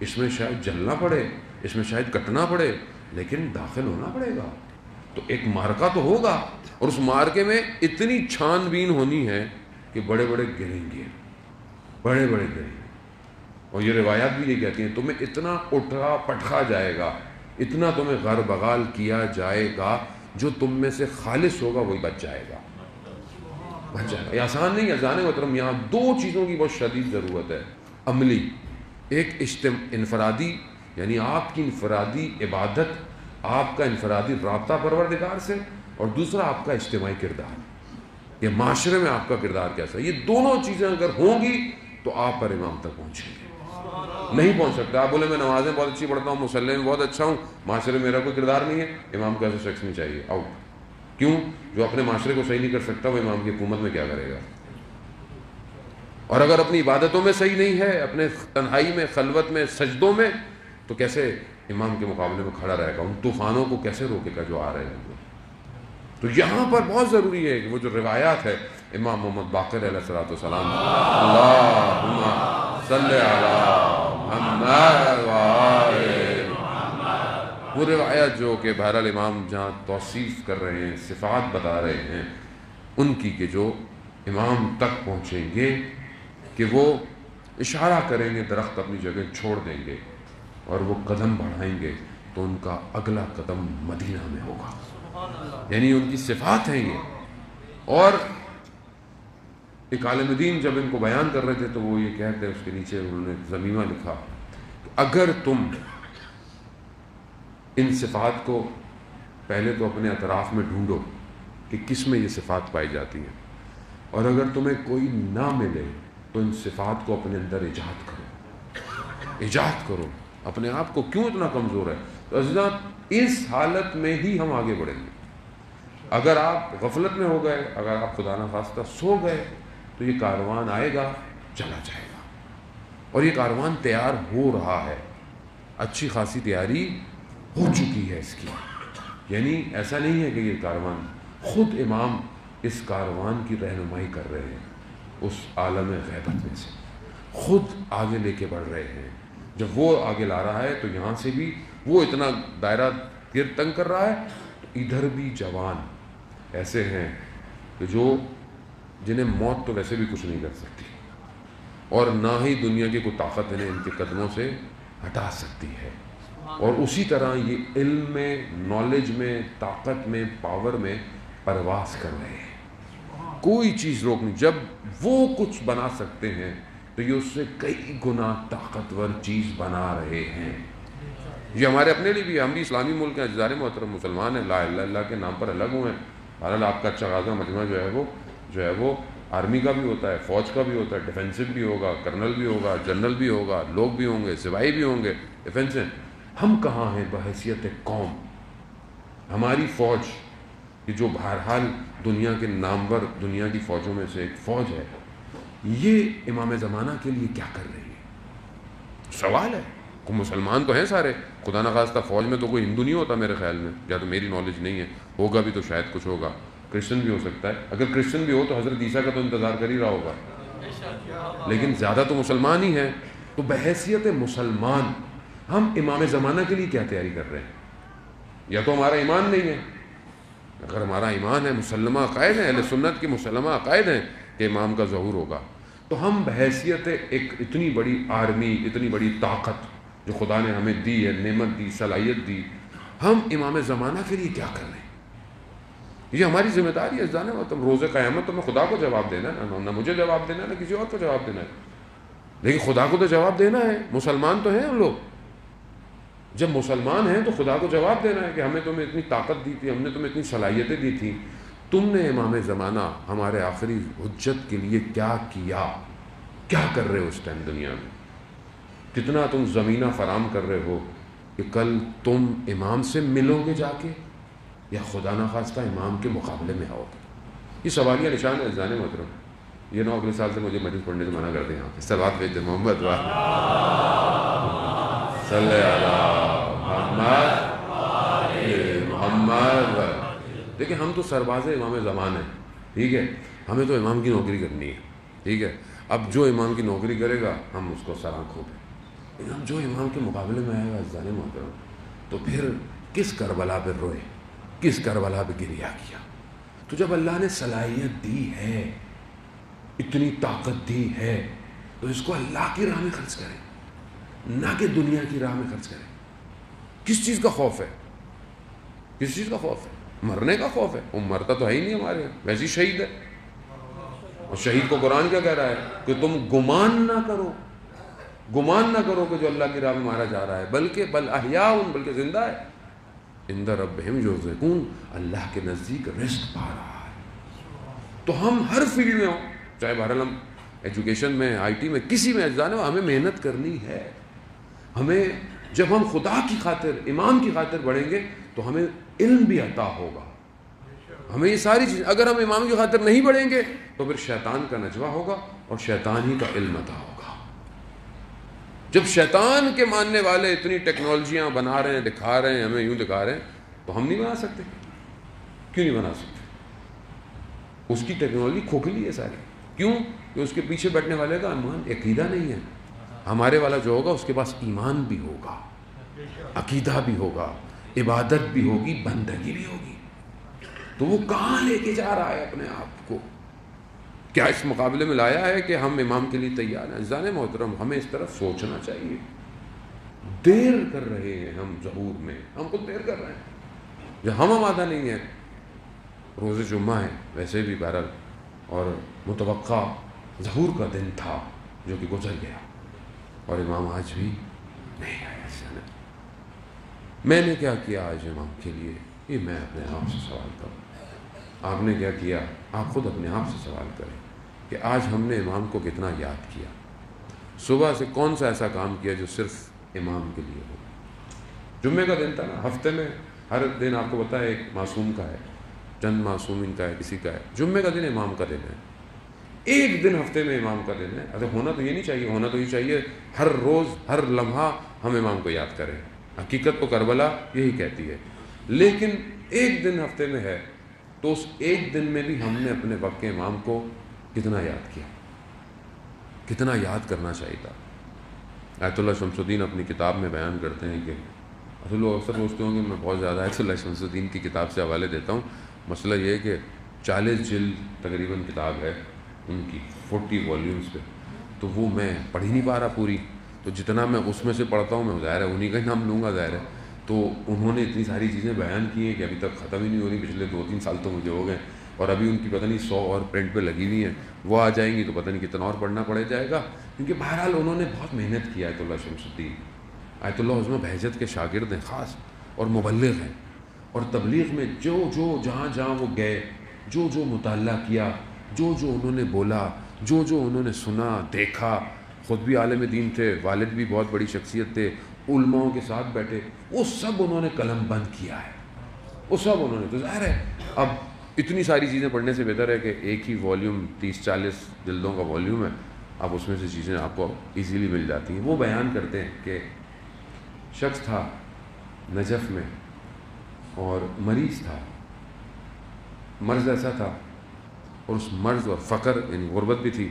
Speaker 1: اس میں شاید جلنا پڑے، اس میں شاید کٹنا پڑے، لیکن داخل ہونا پڑے گا. تو ایک مارکا تو ہوگا اور اس مارکے میں اتنی چھان بین ہونی ہے کہ بڑے بڑے گریں گے، بڑے بڑے گریں گے. اور یہ روایات بھی یہ کہتی ہیں تمہیں اتنا اٹھا پٹخا جائے گا، اتنا تمہیں غر بغال کیا جائے گا، جو تم میں سے خالص ہوگا وہی بچ جائے گا، بچ جائے گا. یہ آسان نہیں ہے. جانے محترم یہاں دو چیزوں کی بہت شدید ضرورت ہے عملی. ایک انفرادی، یعنی آپ کی انفرادی عبادت، آپ کا انفرادی رابطہ پروردگار سے، اور دوسرا آپ کا اجتماعی کردار، یہ معاشرے میں آپ کا کردار کیسا ہے. یہ دونوں چیزیں اگر ہوں گی تو آپ پر امام تک پہنچیں گے. نہیں پہنچ سکتا. آپ بولے میں نمازیں بہت اچھی پڑھتا ہوں، مصلی میں بہت اچھا ہوں، معاشرے میں میرا کوئی کردار نہیں ہے، امام کو ایسا شخص نہیں چاہیے. آؤٹ. کیوں؟ جو اپنے معاشرے کو صحیح نہیں کر سکتا وہ امام کی حکومت میں کیا کرے گا؟ اور اگر اپنی عبادتوں میں صحیح نہیں ہے، اپنے تنہائی میں، خلوت میں، سجدوں میں، تو کیسے امام کے مقابلے میں کھڑا رہے گا؟ ان طوفانوں کو کیسے روکے گا جو آ رہے ہیں؟ تو یہاں پر بہت ضروری ہے کہ وہ جو روایات ہے امام محمد باقر علیہ السلام، اللہم صلی علی محمد وآل محمد، وہ روایات جو کہ بہرحال امام جہاں توصیف کر رہے ہیں، صفات بتا رہے ہیں ان کی، کہ جو امام تک پہنچیں گے کہ وہ اشارہ کریں گے، درخت اپنی جگہ چھوڑ دیں گے اور وہ قدم بڑھائیں گے تو ان کا اگلا قدم مدینہ میں ہوگا. یعنی ان کی صفات ہیں یہ. اور ایک عالم دین جب ان کو بیان کر رہے تھے تو وہ یہ کہتے ہیں، اس کے نیچے انہوں نے ضمیمہ لکھا کہ اگر تم ان صفات کو پہلے تو اپنے اطراف میں ڈھونڈو کہ کس میں یہ صفات پائی جاتی ہیں، اور اگر تمہیں کوئی نہ ملے تو ان صفات کو اپنے اندر ایجاد کرو، ایجاد کرو. اپنے آپ کو کیوں اتنا کمزور ہے؟ تو عزیزان اس حالت میں ہی ہم آگے بڑھیں گے. اگر آپ غفلت میں ہو گئے، اگر آپ خدا نخواستہ سو گئے، تو یہ کاروان آئے گا، چلا جائے گا، اور یہ کاروان تیار ہو رہا ہے، اچھی خاصی تیاری ہو چکی ہے اس کی. یعنی ایسا نہیں ہے کہ یہ کاروان، خود امام اس کاروان کی رہنمائی کر رہے ہیں، اس عالم غیبت میں سے خود آگے لے کے بڑھ رہے ہیں. جب وہ آگے لا رہا ہے تو یہاں سے بھی وہ اتنا دائرہ گیر تنگ کر رہا ہے، تو ادھر بھی جوان ایسے ہیں کہ جنہیں موت تو ویسے بھی کچھ نہیں کر سکتی، اور نہ ہی دنیا کی کوئی طاقت انہیں ان کے قدموں سے ہٹا سکتی ہے. اور اسی طرح یہ علم میں، نالج میں، طاقت میں، پاور میں پرواز کر رہے ہیں، کوئی چیز روک نہیں. جب وہ کچھ بنا سکتے ہیں تو یہ اس سے کئی گنا طاقتور چیز بنا رہے ہیں. یہ ہمارے اپنے لیے بھی، ہم بھی اسلامی ملک ہیں، عزیزان محترم مسلمان ہیں، لا الہ الا اللہ کے نام پر الگ ہوئے ہیں. بہرحال آپ کا اچھا خاصا مجمع جو ہے وہ آرمی کا بھی ہوتا ہے، فوج کا بھی ہوتا ہے، ڈیفینسو بھی ہوگا، کرنل بھی ہوگا، جنرل بھی ہوگا، لوگ بھی ہوں گے، سپاہی بھی ہوں گے، ڈیفینس ہیں. ہم کہاں ہیں بحیثیت قوم؟ ہماری فوج کہ جو بہرحال دنیا کے نامور دنیا کی فوجوں میں سے ایک فوج ہے، یہ امام زمانہ کے لیے کیا کر رہی ہے؟ سوال ہے. کوئی مسلمان تو ہیں سارے، خدا نخواستہ فوج میں تو کوئی ہندو نہیں ہوتا میرے خیال میں، یا تو میری نالج نہیں ہے، ہوگا بھی تو شاید کچھ ہوگا، کرسچن بھی ہو سکتا ہے. اگر کرسچن بھی ہو تو حضرت عیسیٰ کا تو انتظار کر ہی رہا ہوگا، لیکن زیادہ تو مسلمان ہی ہیں. تو بحیثیت مسلمان ہم امام زمانہ کے لیے کیا تیاری کر رہے ہیں؟ یا تو ہمارا ایمان نہیں ہے. اگر ہمارا ایمان ہے، مسلمہ عقائد ہیں، اہل سنت کی مسلمہ عقائد ہیں کہ امام کا ظہور ہوگا، تو ہم بحیثیت ایک اتنی بڑی آرمی، اتنی بڑی طاقت جو خدا نے ہمیں دی ہے، نعمت دی، صلاحیت دی، ہم امام زمانہ کے لیے کیا کر رہے ہیں؟ یہ ہماری ذمہ داری ہے. جانے تم روز قیامت تو میں خدا کو جواب دینا ہے، نہ مجھے جواب دینا ہے، نہ کسی اور کو جواب دینا ہے، لیکن خدا کو تو جواب دینا ہے. مسلمان تو ہیں ہم لوگ، جب مسلمان ہیں تو خدا کو جواب دینا ہے کہ ہمیں تمہیں اتنی طاقت دی تھی، ہم نے تمہیں اتنی صلاحیتیں دی تھی، تم نے امام زمانہ ہمارے آخری حجت کے لیے کیا کیا؟ کیا کر رہے ہو اس ٹائم دنیا میں؟ کتنا تم زمینہ فراہم کر رہے ہو کہ کل تم امام سے ملو گے جا کے، یا خدا نخواستہ امام کے مقابلے میں آؤ گے؟ یہ سوالیہ نشان ہے عزیزان محترم. یہ نہ اگلے سال سے مجھے مجلس پڑھنے سے منع کر دیں. یہاں پہ صلوات بھیج دیں محمد صلی محمد. دیکھیں ہم تو سرباز امام زمان ہیں، ٹھیک ہے، ہمیں تو امام کی نوکری کرنی ہے، ٹھیک ہے. اب جو امام کی نوکری کرے گا ہم اس کو سلام کھو دیں، لیکن ہم جو امام کے مقابلے میں آئے گا عزیزان محترم، تو پھر کس کربلا پہ روئے، کس کربلا پہ گریہ کیا؟ تو جب اللہ نے صلاحیت دی ہے، اتنی طاقت دی ہے، تو اس کو اللہ کی راہ میں خرچ کریں، نہ کہ دنیا کی راہ میں خرچ کریں. کس چیز کا خوف ہے؟ کس چیز کا خوف ہے؟ مرنے کا خوف ہے. وہ مرتا تو ہے ہی نہیں ہمارے یہاں، ویسے شہید ہے. اور شہید کو قرآن کیا کہہ رہا ہے کہ تم گمان نہ کرو، گمان نہ کرو کہ جو اللہ کی راہ میں مارا جا رہا ہے، بلکہ بل احیاء، بلکہ زندہ ہے، عند ربہم یرزقون، اللہ کے نزدیک رزق پا رہا ہے. تو ہم ہر فیلڈ میں ہوں، چاہے بہرحال ہم ایجوکیشن میں، آئی ٹی میں، کسی میں جانے، ہمیں محنت کرنی ہے. ہمیں جب ہم خدا کی خاطر، امام کی خاطر بڑھیں گے تو ہمیں علم بھی عطا ہوگا. ہمیں یہ ساری چیز، اگر ہم امام کی خاطر نہیں بڑھیں گے تو پھر شیطان کا نجوہ ہوگا اور شیطان ہی کا علم عطا ہوگا. جب شیطان کے ماننے والے اتنی ٹیکنالوجیاں بنا رہے ہیں، دکھا رہے ہیں، ہمیں یوں دکھا رہے ہیں، تو ہم نہیں بنا سکتے. کیوں نہیں بنا سکتے؟ اس کی ٹیکنالوجی کھوکھلی ہے ساری. کیوں؟ کہ اس کے پیچھے بیٹھنے والے کا ایمان، عقیدہ نہیں ہے. ہمارے والا جو ہوگا اس کے پاس ایمان بھی ہوگا، عقیدہ بھی ہوگا، عبادت بھی ہوگی، بندگی بھی ہوگی. تو وہ کہاں لے کے جا رہا ہے اپنے آپ کو؟ کیا اس مقابلے میں لایا ہے کہ ہم امام کے لیے تیار ہیں؟ عزیزان محترم، ہمیں اس طرف سوچنا چاہیے. دیر کر رہے ہیں ہم ظہور میں، ہم خود دیر کر رہے ہیں، جو ہم آمادہ نہیں ہیں. روز جمعہ ہے ویسے بھی بہرحال، اور متوقع ظہور کا دن تھا جو کہ گزر گیا، اور امام آج بھی نہیں آیا. میں نے کیا کیا آج امام کے لیے؟ یہ میں اپنے آپ سے سوال کروں. آپ نے کیا کیا؟ آپ خود اپنے آپ سے سوال کریں کہ آج ہم نے امام کو کتنا یاد کیا. صبح سے کون سا ایسا کام کیا جو صرف امام کے لیے ہو؟ جمعے کا دن تھا نا، ہفتے میں ہر دن آپ کو پتہ ہے ایک معصوم کا ہے، چند معصومین کا ہے، کسی کا ہے. جمعے کا دن امام کا دن ہے. ایک دن ہفتے میں امام کا دن ہے. اچھا ہونا تو یہ نہیں چاہیے، ہونا تو یہ چاہیے ہر روز ہر لمحہ ہم امام کو یاد کریں. حقیقت تو کربلا یہی کہتی ہے. لیکن ایک دن ہفتے میں ہے تو اس ایک دن میں بھی ہم نے اپنے وقت کے امام کو کتنا یاد کیا، کتنا یاد کرنا چاہیے تھا. آیت اللہ شمس الدین اپنی کتاب میں بیان کرتے ہیں کہ لوگ اکثر سوچتے ہوں کہ میں بہت زیادہ آیت اللہ شمس الدین کی کتاب سے حوالے دیتا ہوں. مسئلہ یہ ہے کہ 40 جلد تقریباً کتاب ہے ان کی، 40 والیومز پہ، تو وہ میں پڑھ ہی نہیں پا رہا پوری. تو جتنا میں اس میں سے پڑھتا ہوں میں ظاہر ہے انہیں کا ہی نام لوں گا ظاہر ہے. تو انہوں نے اتنی ساری چیزیں بیان کی ہیں کہ ابھی تک ختم ہی نہیں ہو رہی. پچھلے 2-3 سال تو مجھے ہو گئے، اور ابھی ان کی پتہ نہیں 100 اور پرنٹ پہ لگی ہوئی ہیں. وہ آ جائیں گی تو پتہ نہیں کتنا اور پڑھنا پڑے جائے گا. کیونکہ بہرحال انہوں نے بہت محنت کی. آیت اللہ شمس الدین آیت اللہ عظمہ بہجت کے شاگرد ہیں خاص، اور مبلغ ہیں. اور تبلیغ میں جو جہاں جہاں وہ گئے، جو مطالعہ کیا، جو انہوں نے بولا، جو انہوں نے سنا دیکھا، خود بھی عالم دین تھے، والد بھی بہت بڑی شخصیت تھے، علماؤں کے ساتھ بیٹھے، وہ سب انہوں نے قلم بند کیا ہے. وہ سب انہوں نے. تو ظاہر ہے اب اتنی ساری چیزیں پڑھنے سے بہتر ہے کہ ایک ہی والیوم 30-40 جلدوں کا والیوم ہے، اب اس میں سے چیزیں آپ کو ایزیلی مل جاتی ہیں. وہ بیان کرتے ہیں کہ شخص تھا نجف میں اور مریض تھا، مرض ایسا تھا، اور اس مرض اور فقر یعنی غربت بھی تھی،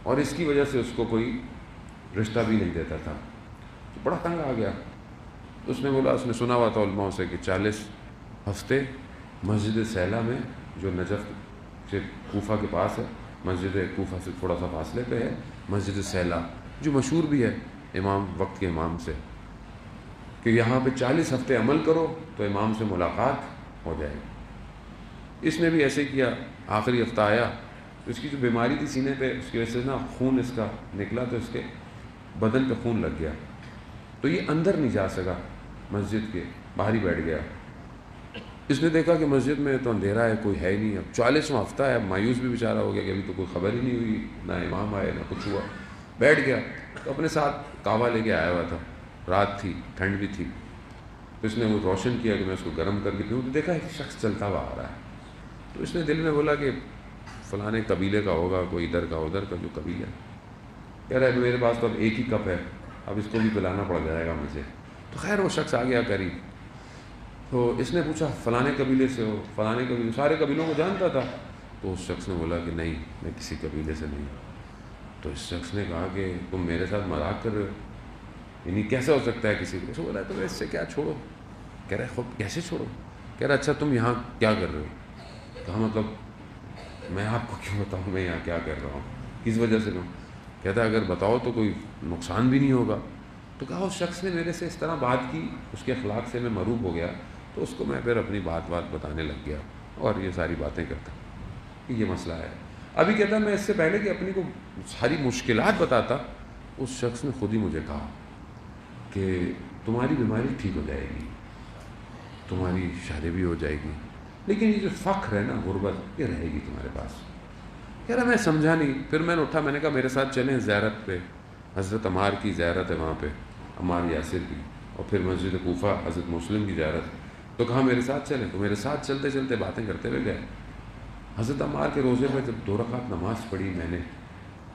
Speaker 1: اور اس کی وجہ سے اس کو کوئی رشتہ بھی نہیں دیتا تھا. تو بڑا تنگ آ گیا. اس نے بولا، اس نے سنا ہوا تھا علماء سے کہ 40 ہفتے مسجد سیلا میں، جو نجف سے کوفہ کے پاس ہے، مسجد کوفہ سے تھوڑا سا فاصلے پہ ہے مسجد سیلا، جو مشہور بھی ہے امام وقت کے امام سے، کہ یہاں پہ 40 ہفتے عمل کرو تو امام سے ملاقات ہو جائے گی. اس نے بھی ایسے کیا. آخری ہفتہ آیا، اس کی جو بیماری تھی سینے پہ، اس کی وجہ سے نا خون اس کا نکلا، تو اس کے بدن پہ خون لگ گیا. تو یہ اندر نہیں جا سکا مسجد کے، باہر ہی بیٹھ گیا. اس نے دیکھا کہ مسجد میں تو اندھیرا ہے، کوئی ہے ہی نہیں. اب 40واں ہفتہ ہے، مایوس بھی بیچارہ ہو گیا کہ ابھی تو کوئی خبر ہی نہیں ہوئی، نہ امام آئے نہ کچھ ہوا. بیٹھ گیا. تو اپنے ساتھ کعوہ لے کے آیا ہوا تھا، رات تھی، ٹھنڈ بھی تھی. تو اس نے وہ روشن کیا کہ میں اس کو گرم کر کے پیوں. تو دیکھا ایک شخص چلتا ہوا آ رہا ہے. تو اس نے دل میں بولا کہ فلانے قبیلے کا ہوگا، کوئی ادھر کا ادھر کا جو قبیلہ ہے. کہہ رہا ہے میرے پاس تو اب ایک ہی کپ ہے، اب اس کو بھی پلانا پڑ جائے گا مجھے. تو خیر وہ شخص آ گیا قریب. تو اس نے پوچھا فلانے قبیلے سے ہو؟ فلانے قبیلے، سارے قبیلوں کو جانتا تھا. تو اس شخص نے بولا کہ نہیں، میں کسی قبیلے سے نہیں. تو اس شخص نے کہا کہ تم میرے ساتھ مذاق کر رہے ہو، یعنی کیسے ہو سکتا ہے کسی کو؟ اس نے بولا تو اس سے کیا چھوڑو. کہہ رہا ہے خود کیسے چھوڑو؟ کہہ رہا اچھا تم یہاں کیا کر رہے ہو؟ کہا مطلب میں آپ کو کیوں بتاؤں میں یہاں کیا کر رہا ہوں، کس وجہ سے کروں؟ کہتا ہے اگر بتاؤ تو کوئی نقصان بھی نہیں ہوگا. تو کہا اس شخص نے میرے سے اس طرح بات کی، اس کے اخلاق سے میں مروب ہو گیا، تو اس کو میں پھر اپنی بات بتانے لگ گیا اور یہ ساری باتیں کرتا کہ یہ مسئلہ ہے. ابھی کہتا میں اس سے پہلے کہ اپنی کو ساری مشکلات بتاتا، اس شخص نے خود ہی مجھے کہا کہ تمہاری بیماری ٹھیک ہو جائے گی، تمہاری شادی بھی ہو جائے گی، لیکن یہ جو فقر ہے نا، غربت، یہ رہے گی تمہارے پاس. کہہ رہا میں سمجھا نہیں. پھر میں نے اٹھا، میں نے کہا میرے ساتھ چلیں زیارت پہ، حضرت عمار کی زیارت ہے وہاں پہ، عمار یاسر کی، اور پھر مسجد کوفہ حضرت مسلم کی زیارت. تو کہا میرے ساتھ چلیں. تو میرے ساتھ چلتے چلتے باتیں کرتے ہوئے گئے. حضرت عمار کے روزے پہ جب 2 رکعت نماز پڑھی میں نے،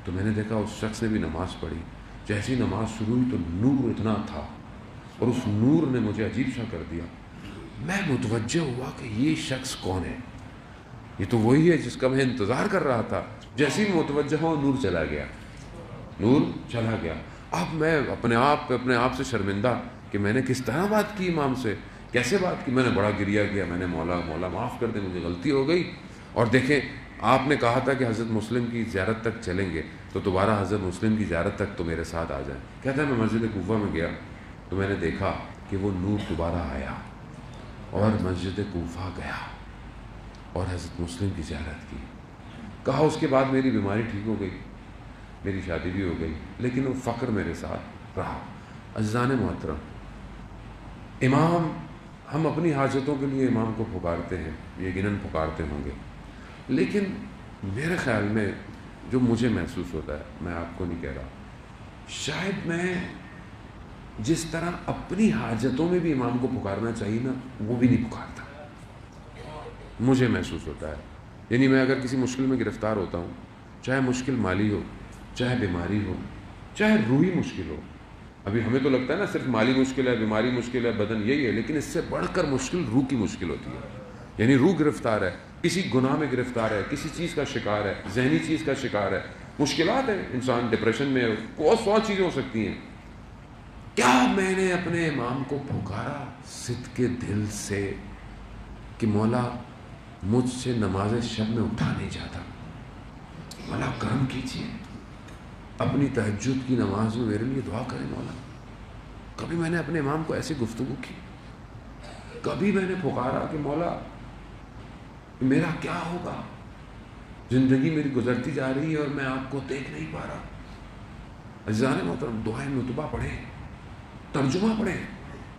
Speaker 1: تو میں نے دیکھا اس شخص نے بھی نماز پڑھی. جیسی نماز شروع ہوئی تو نور اتنا تھا، اور اس نور نے مجھے عجیب سا کر دیا. میں متوجہ ہوا کہ یہ شخص کون ہے، یہ تو وہی ہے جس کا میں انتظار کر رہا تھا. جیسے ہی متوجہ ہوا نور چلا گیا، نور چلا گیا. اب میں اپنے آپ سے شرمندہ کہ میں نے کس طرح بات کی امام سے، کیسے بات کی. میں نے بڑا گریہ کیا، میں نے مولا معاف کر دے، مجھے غلطی ہو گئی. اور دیکھیں آپ نے کہا تھا کہ حضرت مسلم کی زیارت تک چلیں گے، تو دوبارہ حضرت مسلم کی زیارت تک تو میرے ساتھ آ جائیں. کہتا ہے میں مسجد کوفہ میں گیا تو میں نے دیکھا کہ وہ نور دوبارہ آیا، اور مسجد کوفہ گیا اور حضرت مسلم کی زیارت کی. کہا اس کے بعد میری بیماری ٹھیک ہو گئی، میری شادی بھی ہو گئی، لیکن وہ فقر میرے ساتھ رہا. عزیزان محترم، امام، ہم اپنی حاجتوں کے لیے امام کو پکارتے ہیں، یقیناً پکارتے ہوں گے، لیکن میرے خیال میں جو مجھے محسوس ہوتا ہے، میں آپ کو نہیں کہہ رہا، شاید میں جس طرح اپنی حاجتوں میں بھی امام کو پکارنا چاہیے نا، وہ بھی نہیں پکارتا. مجھے محسوس ہوتا ہے، یعنی میں اگر کسی مشکل میں گرفتار ہوتا ہوں، چاہے مشکل مالی ہو، چاہے بیماری ہو، چاہے روحی مشکل ہو. ابھی ہمیں تو لگتا ہے نا صرف مالی مشکل ہے، بیماری مشکل ہے، بدن یہی ہے، لیکن اس سے بڑھ کر مشکل روح کی مشکل ہوتی ہے. یعنی روح گرفتار ہے، کسی گناہ میں گرفتار ہے، کسی چیز کا شکار ہے، ذہنی چیز کا شکار ہے. مشکلات ہیں، انسان ڈپریشن میں، بہت 100 چیزیں ہو سکتی ہیں. کیا میں نے اپنے امام کو پکارا صدق کے دل سے کہ مولا مجھ سے نماز شب میں اٹھا نہیں جاتا، مولا کرم کیجیے، اپنی تہجد کی نماز میں میرے لیے دعا کریں مولا. کبھی میں نے اپنے امام کو ایسی گفتگو کی؟ کبھی میں نے پکارا کہ مولا میرا کیا ہوگا، زندگی میری گزرتی جا رہی ہے اور میں آپ کو دیکھ نہیں پا رہا. عزیزان محترم، دعائیں نتبہ پڑھیں، ترجمہ پڑھیں.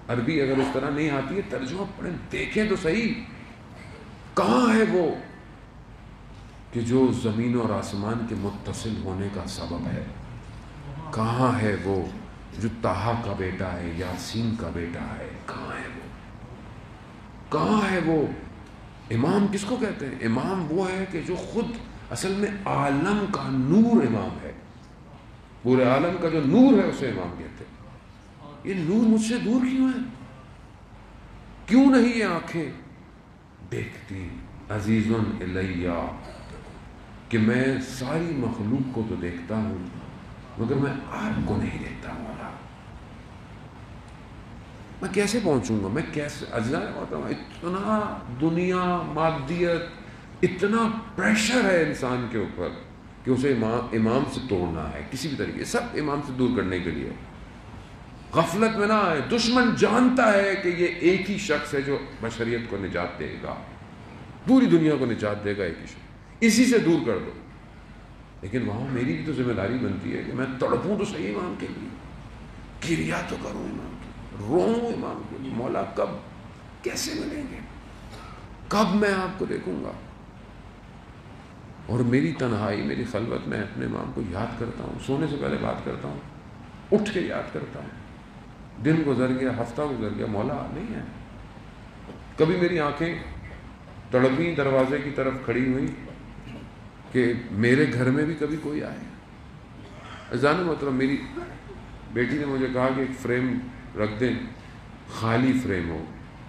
Speaker 1: عربی اگر اس طرح نہیں آتی ہے ترجمہ پڑھیں، دیکھیں تو صحیح کہاں ہے وہ کہ جو زمین اور آسمان کے متصل ہونے کا سبب ہے. کہاں ہے وہ جو طٰہٰ کا بیٹا ہے، یاسین کا بیٹا ہے. کہاں ہے وہ، کہاں ہے وہ. امام کس کو کہتے ہیں؟ امام وہ ہے کہ جو خود اصل میں عالم کا نور امام ہے. پورے عالم کا جو نور ہے اسے امام کہتے ہیں. یہ نور مجھ سے دور کیوں ہے؟ کیوں نہیں یہ آنکھیں دیکھتی؟ عزیزن الیہ، کہ میں ساری مخلوق کو تو دیکھتا ہوں مگر میں آپ کو نہیں دیکھتا. مولا میں کیسے پہنچوں گا، میں کیسے؟ عزیزان اتنا دنیا مادیت، اتنا پریشر ہے انسان کے اوپر کہ اسے امام سے توڑنا ہے کسی بھی طریقے، سب امام سے دور کرنے کے لیے. غفلت میں نہ آئے. دشمن جانتا ہے کہ یہ ایک ہی شخص ہے جو بشریت کو نجات دے گا، پوری دنیا کو نجات دے گا، ایک ہی شخص، اسی سے دور کر دو. لیکن وہاں میری بھی تو ذمہ داری بنتی ہے کہ میں تڑپوں تو صحیح امام کے لیے، کریا تو کروں امام کے لیے، روؤں امام کے لیے. مولا کب، کیسے ملیں گے، کب میں آپ کو دیکھوں گا؟ اور میری تنہائی، میری خلوت میں اپنے امام کو یاد کرتا ہوں، سونے سے پہلے بات کرتا ہوں، اٹھ کے یاد کرتا ہوں. دن گزر گیا، ہفتہ گزر گیا، مولا نہیں ہے. کبھی میری آنکھیں تڑپیں دروازے کی طرف کھڑی ہوئی کہ میرے گھر میں بھی کبھی کوئی آئے. عزیزان محترم، میری بیٹی نے مجھے کہا کہ ایک فریم رکھ دیں، خالی فریم ہو.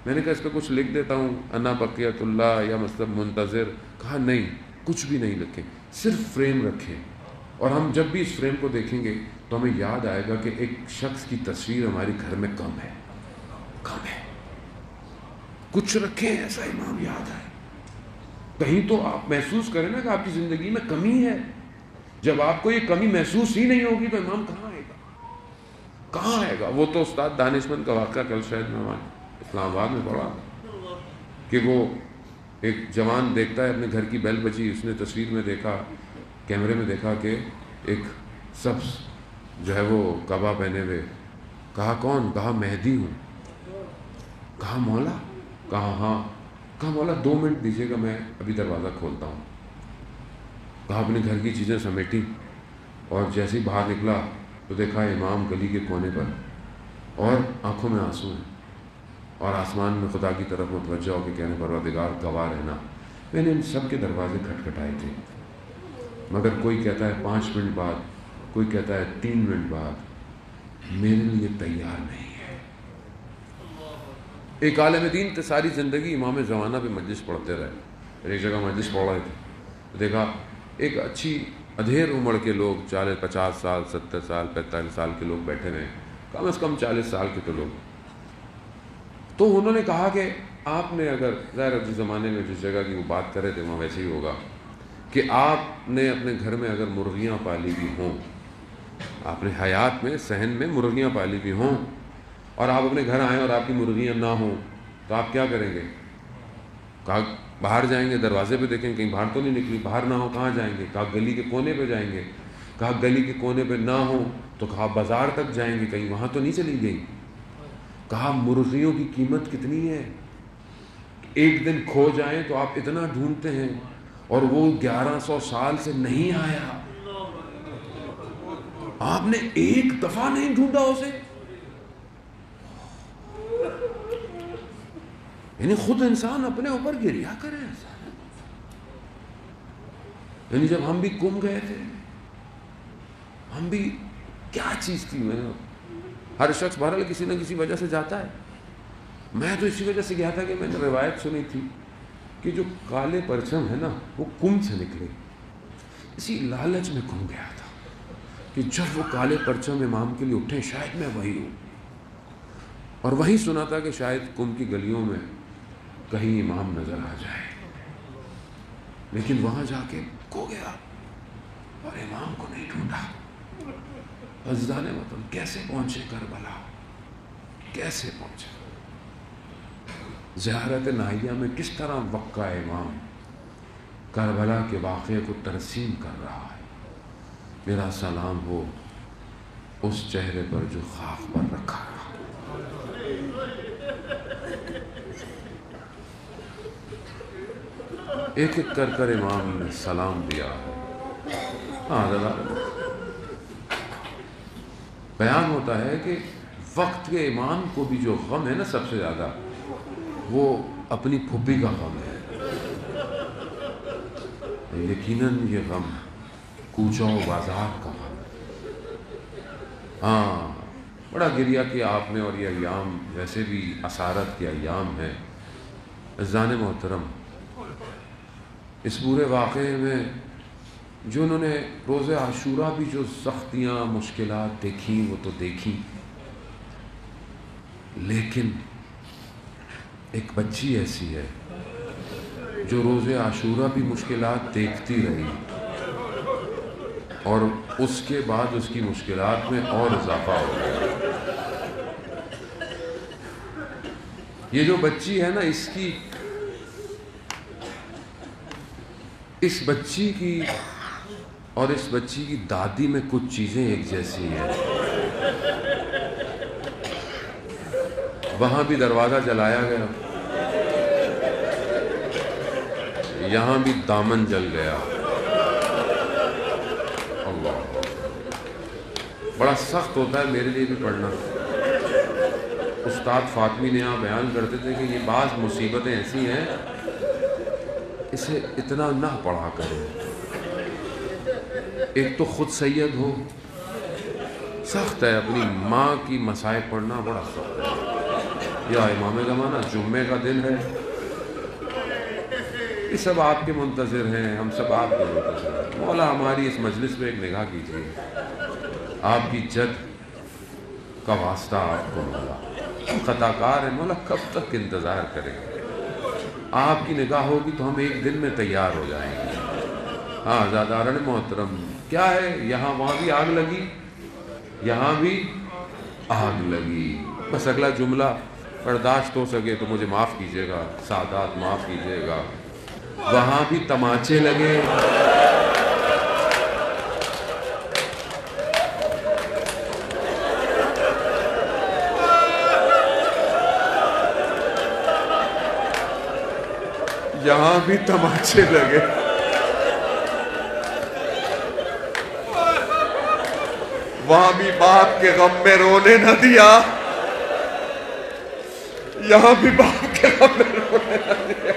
Speaker 1: میں نے کہا اس پہ کچھ لکھ دیتا ہوں، انا بقیت اللہ یا مطلب منتظر. کہا نہیں، کچھ بھی نہیں لکھیں، صرف فریم رکھیں. اور ہم جب بھی اس فریم کو دیکھیں گے تو ہمیں یاد آئے گا کہ ایک شخص کی تصویر ہمارے گھر میں کم ہے، کم ہے. کچھ رکھیں ایسا امام یاد آئے. کہیں تو آپ محسوس کریں نا کہ آپ کی زندگی میں کمی ہے. جب آپ کو یہ کمی محسوس ہی نہیں ہوگی تو امام کہاں آئے گا، کہاں آئے گا؟ وہ تو استاد دانشمند کا واقعہ کل شاید میں اسلام آباد میں پڑھا کہ وہ ایک جوان دیکھتا ہے اپنے گھر کی بیل بجی، اس نے تصویر میں دیکھا، کیمرے میں دیکھا کہ ایک سبز جو ہے وہ قبا پہنے ہوئے. کہا کون؟ کہا مہدی ہوں. کہا مولا؟ کہا ہاں. کہا مولا 2 منٹ دیجیے گا، میں ابھی دروازہ کھولتا ہوں. کہا اپنے گھر کی چیزیں سمیٹی اور جیسے ہی باہر نکلا تو دیکھا امام گلی کے کونے پر اور آنکھوں میں آنسو ہیں اور آسمان میں خدا کی طرف متوجہ ہو کے کہنے پروردگار گواہ رہنا میں نے ان سب کے دروازے کھٹکھٹائے تھے مگر کوئی کہتا ہے 5 منٹ بعد، کوئی کہتا ہے 3 منٹ بعد، میرے لیے تیار نہیں ہے. ایک عالم دین تو ساری زندگی امام زمانہ پہ مجلس پڑھتے رہے. ایک جگہ مجلس پڑھ رہے تھے، دیکھا ایک اچھی ادھیر عمر کے لوگ، 50 سال 70 سال 45 سال کے لوگ بیٹھے رہے، کم از کم 40 سال کے تو لوگ. تو انہوں نے کہا کہ آپ نے اگر ظاہر جس زمانے میں جس جگہ کی وہ بات کر رہے تھے وہاں ویسے ہی ہوگا کہ آپ نے اپنے گھر میں اگر مرغیاں پالی بھی ہوں، آپ نے حیات میں صحن میں مرغیاں پالی بھی ہوں اور آپ اپنے گھر آئیں اور آپ کی مرغیاں نہ ہوں تو آپ کیا کریں گے؟ کہا باہر جائیں گے، دروازے پہ دیکھیں کہیں باہر تو نہیں نکلی، باہر نہ ہو کہاں جائیں گے؟ کہا گلی کے کونے پہ جائیں گے. کہا گلی کے کونے پہ نہ ہو تو کہا بازار تک جائیں گے، کہیں وہاں تو نہیں چلی گئی. کہا مرغیوں کی قیمت کتنی ہے، ایک دن کھو جائیں تو آپ اتنا ڈھونڈتے ہیں اور وہ 1100 سال سے نہیں آیا، آپ نے ایک دفعہ نہیں ڈھونڈا اسے. یعنی خود انسان اپنے اوپر گریا کرے. یعنی جب ہم بھی کم گئے تھے، ہم بھی کیا چیز تھی؟ ہر شخص بہرحال کسی نہ کسی وجہ سے جاتا ہے. میں تو اسی وجہ سے گیا تھا کہ میں نے روایت سنی تھی کہ جو کالے پرچم ہے نا وہ کم سے نکلے. اسی لالچ میں کم گیا تھا کہ جب وہ کالے پرچم امام کے لیے اٹھے شاید میں وہی ہوں. اور وہی سنا تھا کہ شاید کم کی گلیوں میں کہیں امام نظر آ جائے. لیکن وہاں جا کے کھو گیا اور امام کو نہیں ڈھونڈا. عزیزان وطن، کیسے پہنچے کربلا؟ کیسے پہنچے؟ زیارت ناہیہ میں کس طرح وقع امام کربلا کے واقعے کو ترسیم کر رہا ہے. میرا سلام ہو اس چہرے پر جو خاک پر رکھا رہا. ایک ایک کر کر امام نے سلام دیا ہے. ہاں دادا، بیان ہوتا ہے کہ وقت کے امام کو بھی جو غم ہے نا سب سے زیادہ، وہ اپنی پھوپھی کا غم ہے. یقیناً یہ غم کوچہ و بازار کا غم ہے. ہاں بڑا گریہ کیا آپ نے، اور یہ ایام ویسے بھی اسارت کے ایام ہیں. عزیزان محترم، اس پورے واقعے میں جو انہوں نے روز عاشوراء بھی جو سختیاں مشکلات دیکھیں وہ تو دیکھیں، لیکن ایک بچی ایسی ہے جو روز عاشوراء بھی مشکلات دیکھتی رہی اور اس کے بعد اس کی مشکلات میں اور اضافہ ہو گیا. یہ جو بچی ہے نا، اس بچی کی اور اس بچی کی دادی میں کچھ چیزیں ایک جیسی ہیں. وہاں بھی دروازہ جلایا گیا، یہاں بھی دامن جل گیا. اللہ، بڑا سخت ہوتا ہے میرے لیے بھی پڑھنا. استاد فاطمی نے یہاں بیان کرتے تھے کہ یہ بعض مصیبتیں ایسی ہیں اسے اتنا نہ پڑھا کریں. ایک تو خود سید ہو، سخت ہے. اپنی ماں کی مسائل پڑھنا بڑا سخت ہے. یا امام زمانہ جمعے کا دن ہے، یہ سب آپ کے منتظر ہیں، ہم سب آپ کے منتظر ہیں. مولا ہماری اس مجلس میں ایک نگاہ کیجیے. آپ کی جد کا واسطہ آپ کو مولا. خطا کار ہے مولا، کب تک انتظار کریں گے؟ آپ کی نگاہ ہوگی تو ہم ایک دن میں تیار ہو جائیں گے. ہاں زاداران محترم، کیا ہے یہاں وہاں بھی آگ لگی، یہاں بھی آگ لگی. بس اگلا جملہ برداشت ہو سکے تو مجھے معاف کیجیے گا، سادات معاف کیجیے گا. وہاں بھی تماچے لگے، یہاں بھی تماچے لگے. وہاں بھی باپ کے غم میں رونے نہ دیا، یہاں بھی باپ کے غم میں رونے نہ دیا.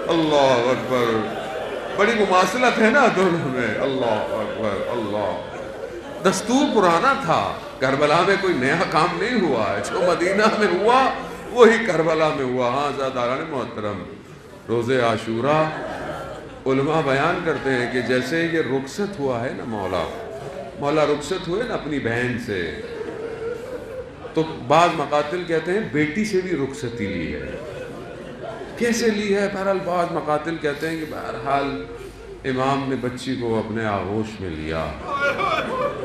Speaker 1: اللہ اکبر، بڑی مماثلت ہے نا دونوں میں. اللہ اکبر. اللہ، دستور پرانا تھا. کربلا میں کوئی نیا کام نہیں ہوا ہے، جو مدینہ میں ہوا وہی کربلا میں ہوا. ہاں زاداران محترم، روز عاشوراء علماء بیان کرتے ہیں کہ جیسے یہ رخصت ہوا ہے نا، مولا رخصت ہوئے نا اپنی بہن سے، تو بعض مقاتل کہتے ہیں بیٹی سے بھی رخصتی لی ہے. کیسے لی ہے؟ بہرحال بعض مقاتل کہتے ہیں کہ بہرحال امام نے بچی کو اپنے آغوش میں لیا،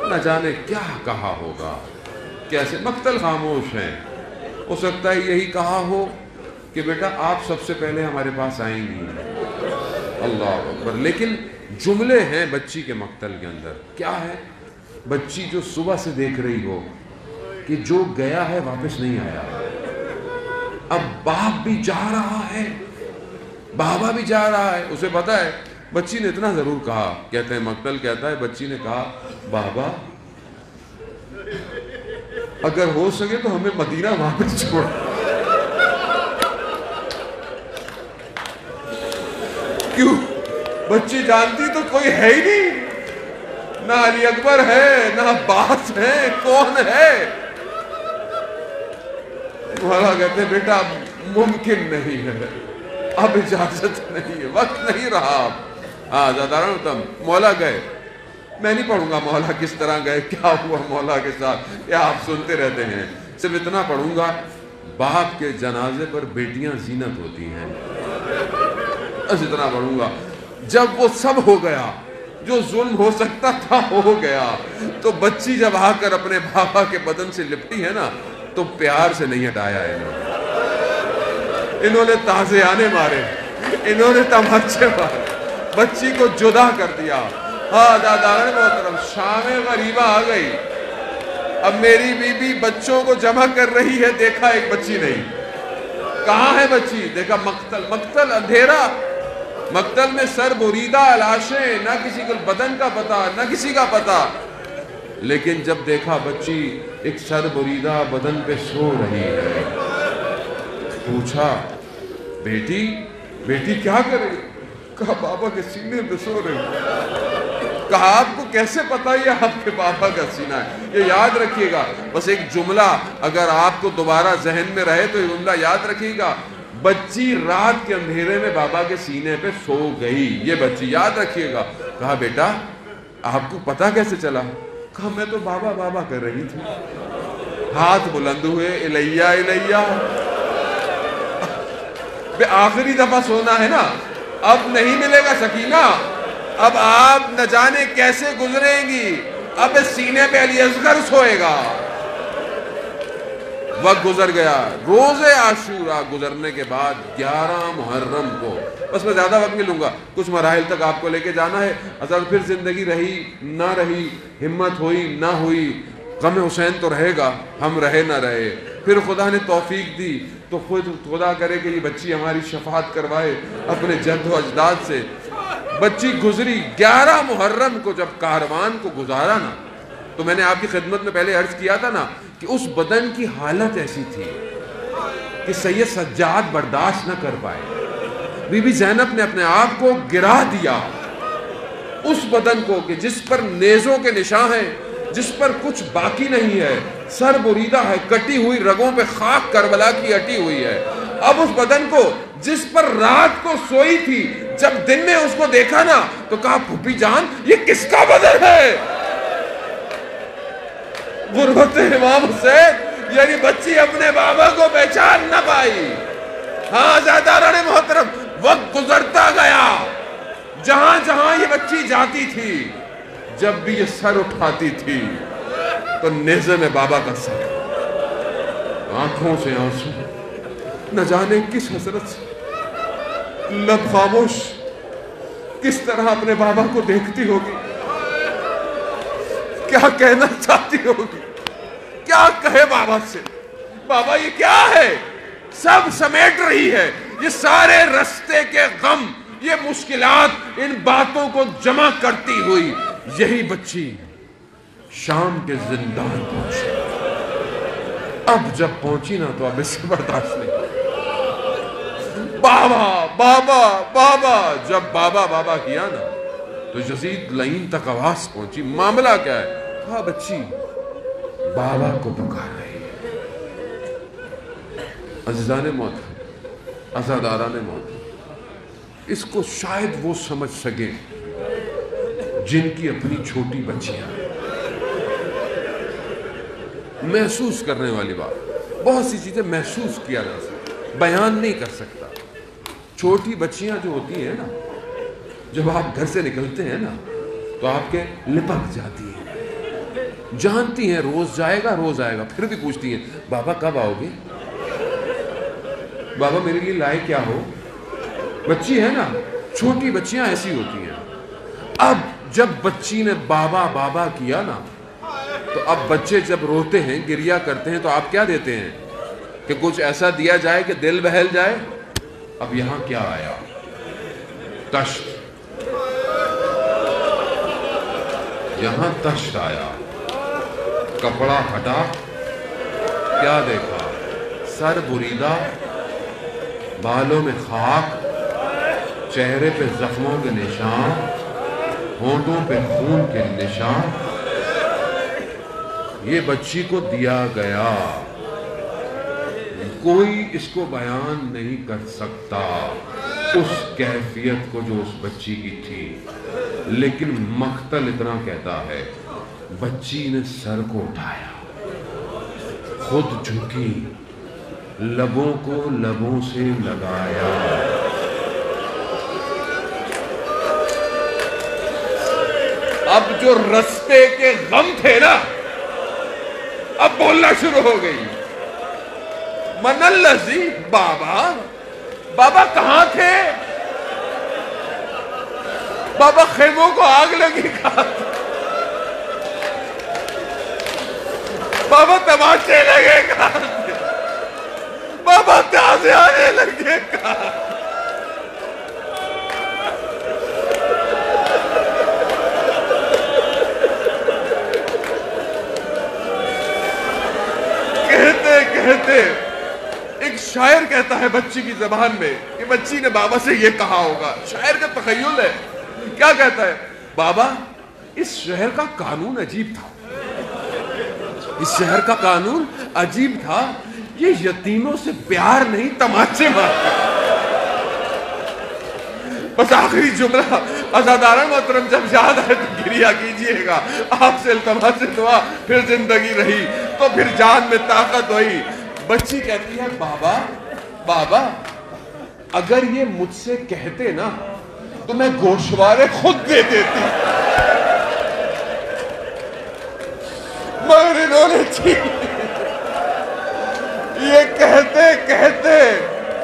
Speaker 1: نہ جانے کیا کہا ہوگا. کیسے مقتل خاموش ہیں. ہو سکتا ہے یہی کہا ہو کہ بیٹا آپ سب سے پہلے ہمارے پاس آئیں گی. اللہ اکبر. لیکن جملے ہیں بچی کے مقتل کے اندر. کیا ہے؟ بچی جو صبح سے دیکھ رہی ہو کہ جو گیا ہے واپس نہیں آیا. اب باپ بھی جا رہا ہے، بابا بھی جا رہا ہے. اسے پتا ہے. بچی نے اتنا ضرور کہا، کہتے ہیں مقتل کہتا ہے بچی نے کہا بابا اگر ہو سکے تو ہمیں مدینہ واپس چھوڑ. کیوں؟ بچی جانتی تو کوئی ہے ہی نہیں، نہ علی اکبر ہے نہ عباس ہے، کون ہے؟ مولا کہتے ہیں بیٹا ممکن نہیں ہے، اب اجازت نہیں ہے، وقت نہیں رہا۔ ہاں زیادہ تم مولا گئے، میں نہیں پڑھوں گا مولا کس طرح گئے، کیا ہوا مولا کے ساتھ، یہ آپ سنتے رہتے ہیں، صرف اتنا پڑھوں گا باپ کے جنازے پر بیٹیاں زینت ہوتی ہیں، بس اتنا پڑھوں گا۔ جب وہ سب ہو گیا جو ظلم ہو سکتا تھا ہو گیا، تو بچی جب آ کر اپنے بابا کے بدن سے لپٹی ہے نا، تو پیار سے نہیں ہٹایا انہوں نے تازیانے مارے، انہوں نے تماچے مارے، بچی کو جدا کر دیا۔ ہاں دادان محترم، شام غریبہ آ گئی، اب میری بی بی بچوں کو جمع کر رہی ہے، دیکھا ایک بچی نہیں، کہاں ہے بچی؟ دیکھا مقتل اندھیرا، مقتل میں سر بریدہ لاشیں، نہ کسی کو بدن کا پتہ نہ کسی کا پتہ، لیکن جب دیکھا بچی ایک سر بریدہ بدن پہ سو رہی ہے، پوچھا بیٹی کیا کر رہی؟ کہا بابا کے سینے پہ سو رہی۔ کہا آپ کو کیسے پتا یہ آپ کے بابا کا سینہ ہے؟ یہ یاد رکھیے گا، بس ایک جملہ اگر آپ کو دوبارہ ذہن میں رہے تو یہ جملہ یاد رکھیے گا، بچی رات کے اندھیرے میں بابا کے سینے پہ سو گئی، یہ بچی یاد رکھیے گا۔ کہا بیٹا آپ کو پتا کیسے چلا؟ کہا میں تو بابا کر رہی تھی۔ ہاتھ بلند ہوئے، الیہ بے آخری دفعہ سونا ہے نا، اب نہیں ملے گا سکینہ، اب آپ نہ جانے کیسے گزریں گی، اب سینے پہ علی اصغر سوئے گا۔ وقت گزر گیا، روز عاشورہ گزرنے کے بعد 11 محرم کو، بس میں زیادہ وقت نہیں لوں گا، کچھ مراحل تک آپ کو لے کے جانا ہے۔ اصل پھر زندگی رہی نہ رہی، ہمت ہوئی نہ ہوئی، غم حسین تو رہے گا، ہم رہے نہ رہے، پھر خدا نے توفیق دی تو خدا کرے کہ یہ بچی ہماری شفاعت کروائے اپنے جد و اجداد سے۔ بچی گزری 11 محرم کو، جب کاروان کو گزارا نا، تو میں نے آپ کی خدمت میں پہلے عرض کیا تھا نا کہ اس بدن کی حالت ایسی تھی کہ سید سجاد برداشت نہ کر پائے، بی بی زینب نے اپنے آپ کو گرا دیا اس بدن کو کہ جس پر نیزوں کے نشان ہیں، جس پر کچھ باقی نہیں ہے، سر بریدہ ہے، کٹی ہوئی رگوں پہ خاک کربلا کی اٹی ہوئی ہے۔ اب اس بدن کو جس پر رات کو سوئی تھی، جب دن میں اس کو دیکھا نا تو کہا پھوپھی جان یہ کس کا بدن ہے؟ غربت امام حسین، یعنی بچی اپنے بابا کو پہچان نہ پائی۔ ہاں زیادہ محترم، وقت گزرتا گیا، جہاں جہاں یہ بچی جاتی تھی، جب بھی یہ سر اٹھاتی تھی تو نیزے میں بابا کا سر، آنکھوں سے آنسو، نہ جانے کس حسرت سے، لب خاموش، کس طرح اپنے بابا کو دیکھتی ہوگی، کیا کہنا چاہتی ہوگی، کیا کہے بابا سے، بابا یہ کیا ہے، سب سمیٹ رہی ہے، یہ سارے رستے کے غم، یہ مشکلات، ان باتوں کو جمع کرتی ہوئی یہی بچی شام کے زندان پہنچی۔ اب جب پہنچی نا تو اب اس سے برداشت نہیں، بابا، جب بابا کیا نا تو یزید لعین تک آواز پہنچی، معاملہ کیا ہے؟ کہا بچی بابا کو پکار رہی ہے۔ عزیزان موت، عزاداران موت، اس کو شاید وہ سمجھ سکے جن کی اپنی چھوٹی بچیاں ہیں۔ محسوس کرنے والی بات، بہت سی چیزیں محسوس کیا جا سکتا، بیان نہیں کر سکتا۔ چھوٹی بچیاں جو ہوتی ہیں نا، جب آپ گھر سے نکلتے ہیں نا تو آپ کے لپک جاتی ہیں، جانتی ہیں روز جائے گا روز آئے گا، پھر بھی پوچھتی ہیں بابا کب آؤ گے، بابا میرے لیے لائے کیا ہو۔ بچی ہے نا، چھوٹی بچیاں ایسی ہوتی ہیں۔ اب جب بچی نے بابا کیا نا تو اب بچے جب روتے ہیں، گریا کرتے ہیں، تو آپ کیا دیتے ہیں کہ کچھ ایسا دیا جائے کہ دل بہل جائے۔ اب یہاں کیا آیا؟ تشت، یہاں تشت آیا، کپڑا ہٹا، کیا دیکھا؟ سر بریدہ، بالوں میں خاک، چہرے پہ زخموں کے نشان، ہونٹوں پہ خون کے نشان، یہ بچی کو دیا گیا، کوئی اس کو بیان نہیں کر سکتا اس کیفیت کو جو اس بچی کی تھی، لیکن مقتل اتنا کہتا ہے بچی نے سر کو اٹھایا، خود جھکی، لبوں کو لبوں سے لگایا، اب جو رستے کے غم تھے نا اب بولنا شروع ہو گئی، من الذی، بابا بابا کہاں تھے؟ بابا خیموں کو آگ لگی کہاں تھے؟ بابا تماچے لگے کہاں تھے؟ بابا تازے آنے لگے کہاں؟ کہتے کہتے ایک شاعر کہتا ہے بچی کی زبان میں کہ بچی نے بابا سے یہ کہا ہوگا، شاعر کا تخیل ہے، کیا کہتا ہے؟ بابا اس شہر کا قانون عجیب تھا، اس شہر کا قانون عجیب تھا، یہ یتیموں سے پیار نہیں تماچے مارتے۔ بس آخری جملہ عزادارہ محترم جب یاد آئے تو گریہ کیجئے گا، آپ سے التماس دعا، پھر زندگی رہی تو پھر جان میں طاقت ہوئی۔ بچی کہتی ہے بابا بابا اگر یہ مجھ سے کہتے نا تو میں گوشوارے خود دے دیتی، مگر انہوں نے چھین لی۔ یہ کہتے کہتے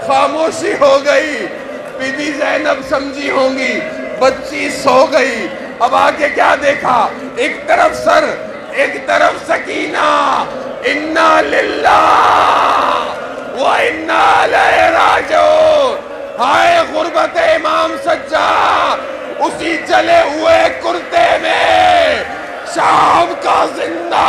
Speaker 1: خاموشی ہو گئی، بی بی زینب سمجھی ہوں گی، بچی سو گئی۔ اب آگے کیا دیکھا؟ ایک طرف سر، ایک طرف سکینہ، انا للہ و انا الیہ راجعون۔ ہائے غربت امام سجاد، اسی جلے ہوئے کرتے میں شام کا زندہ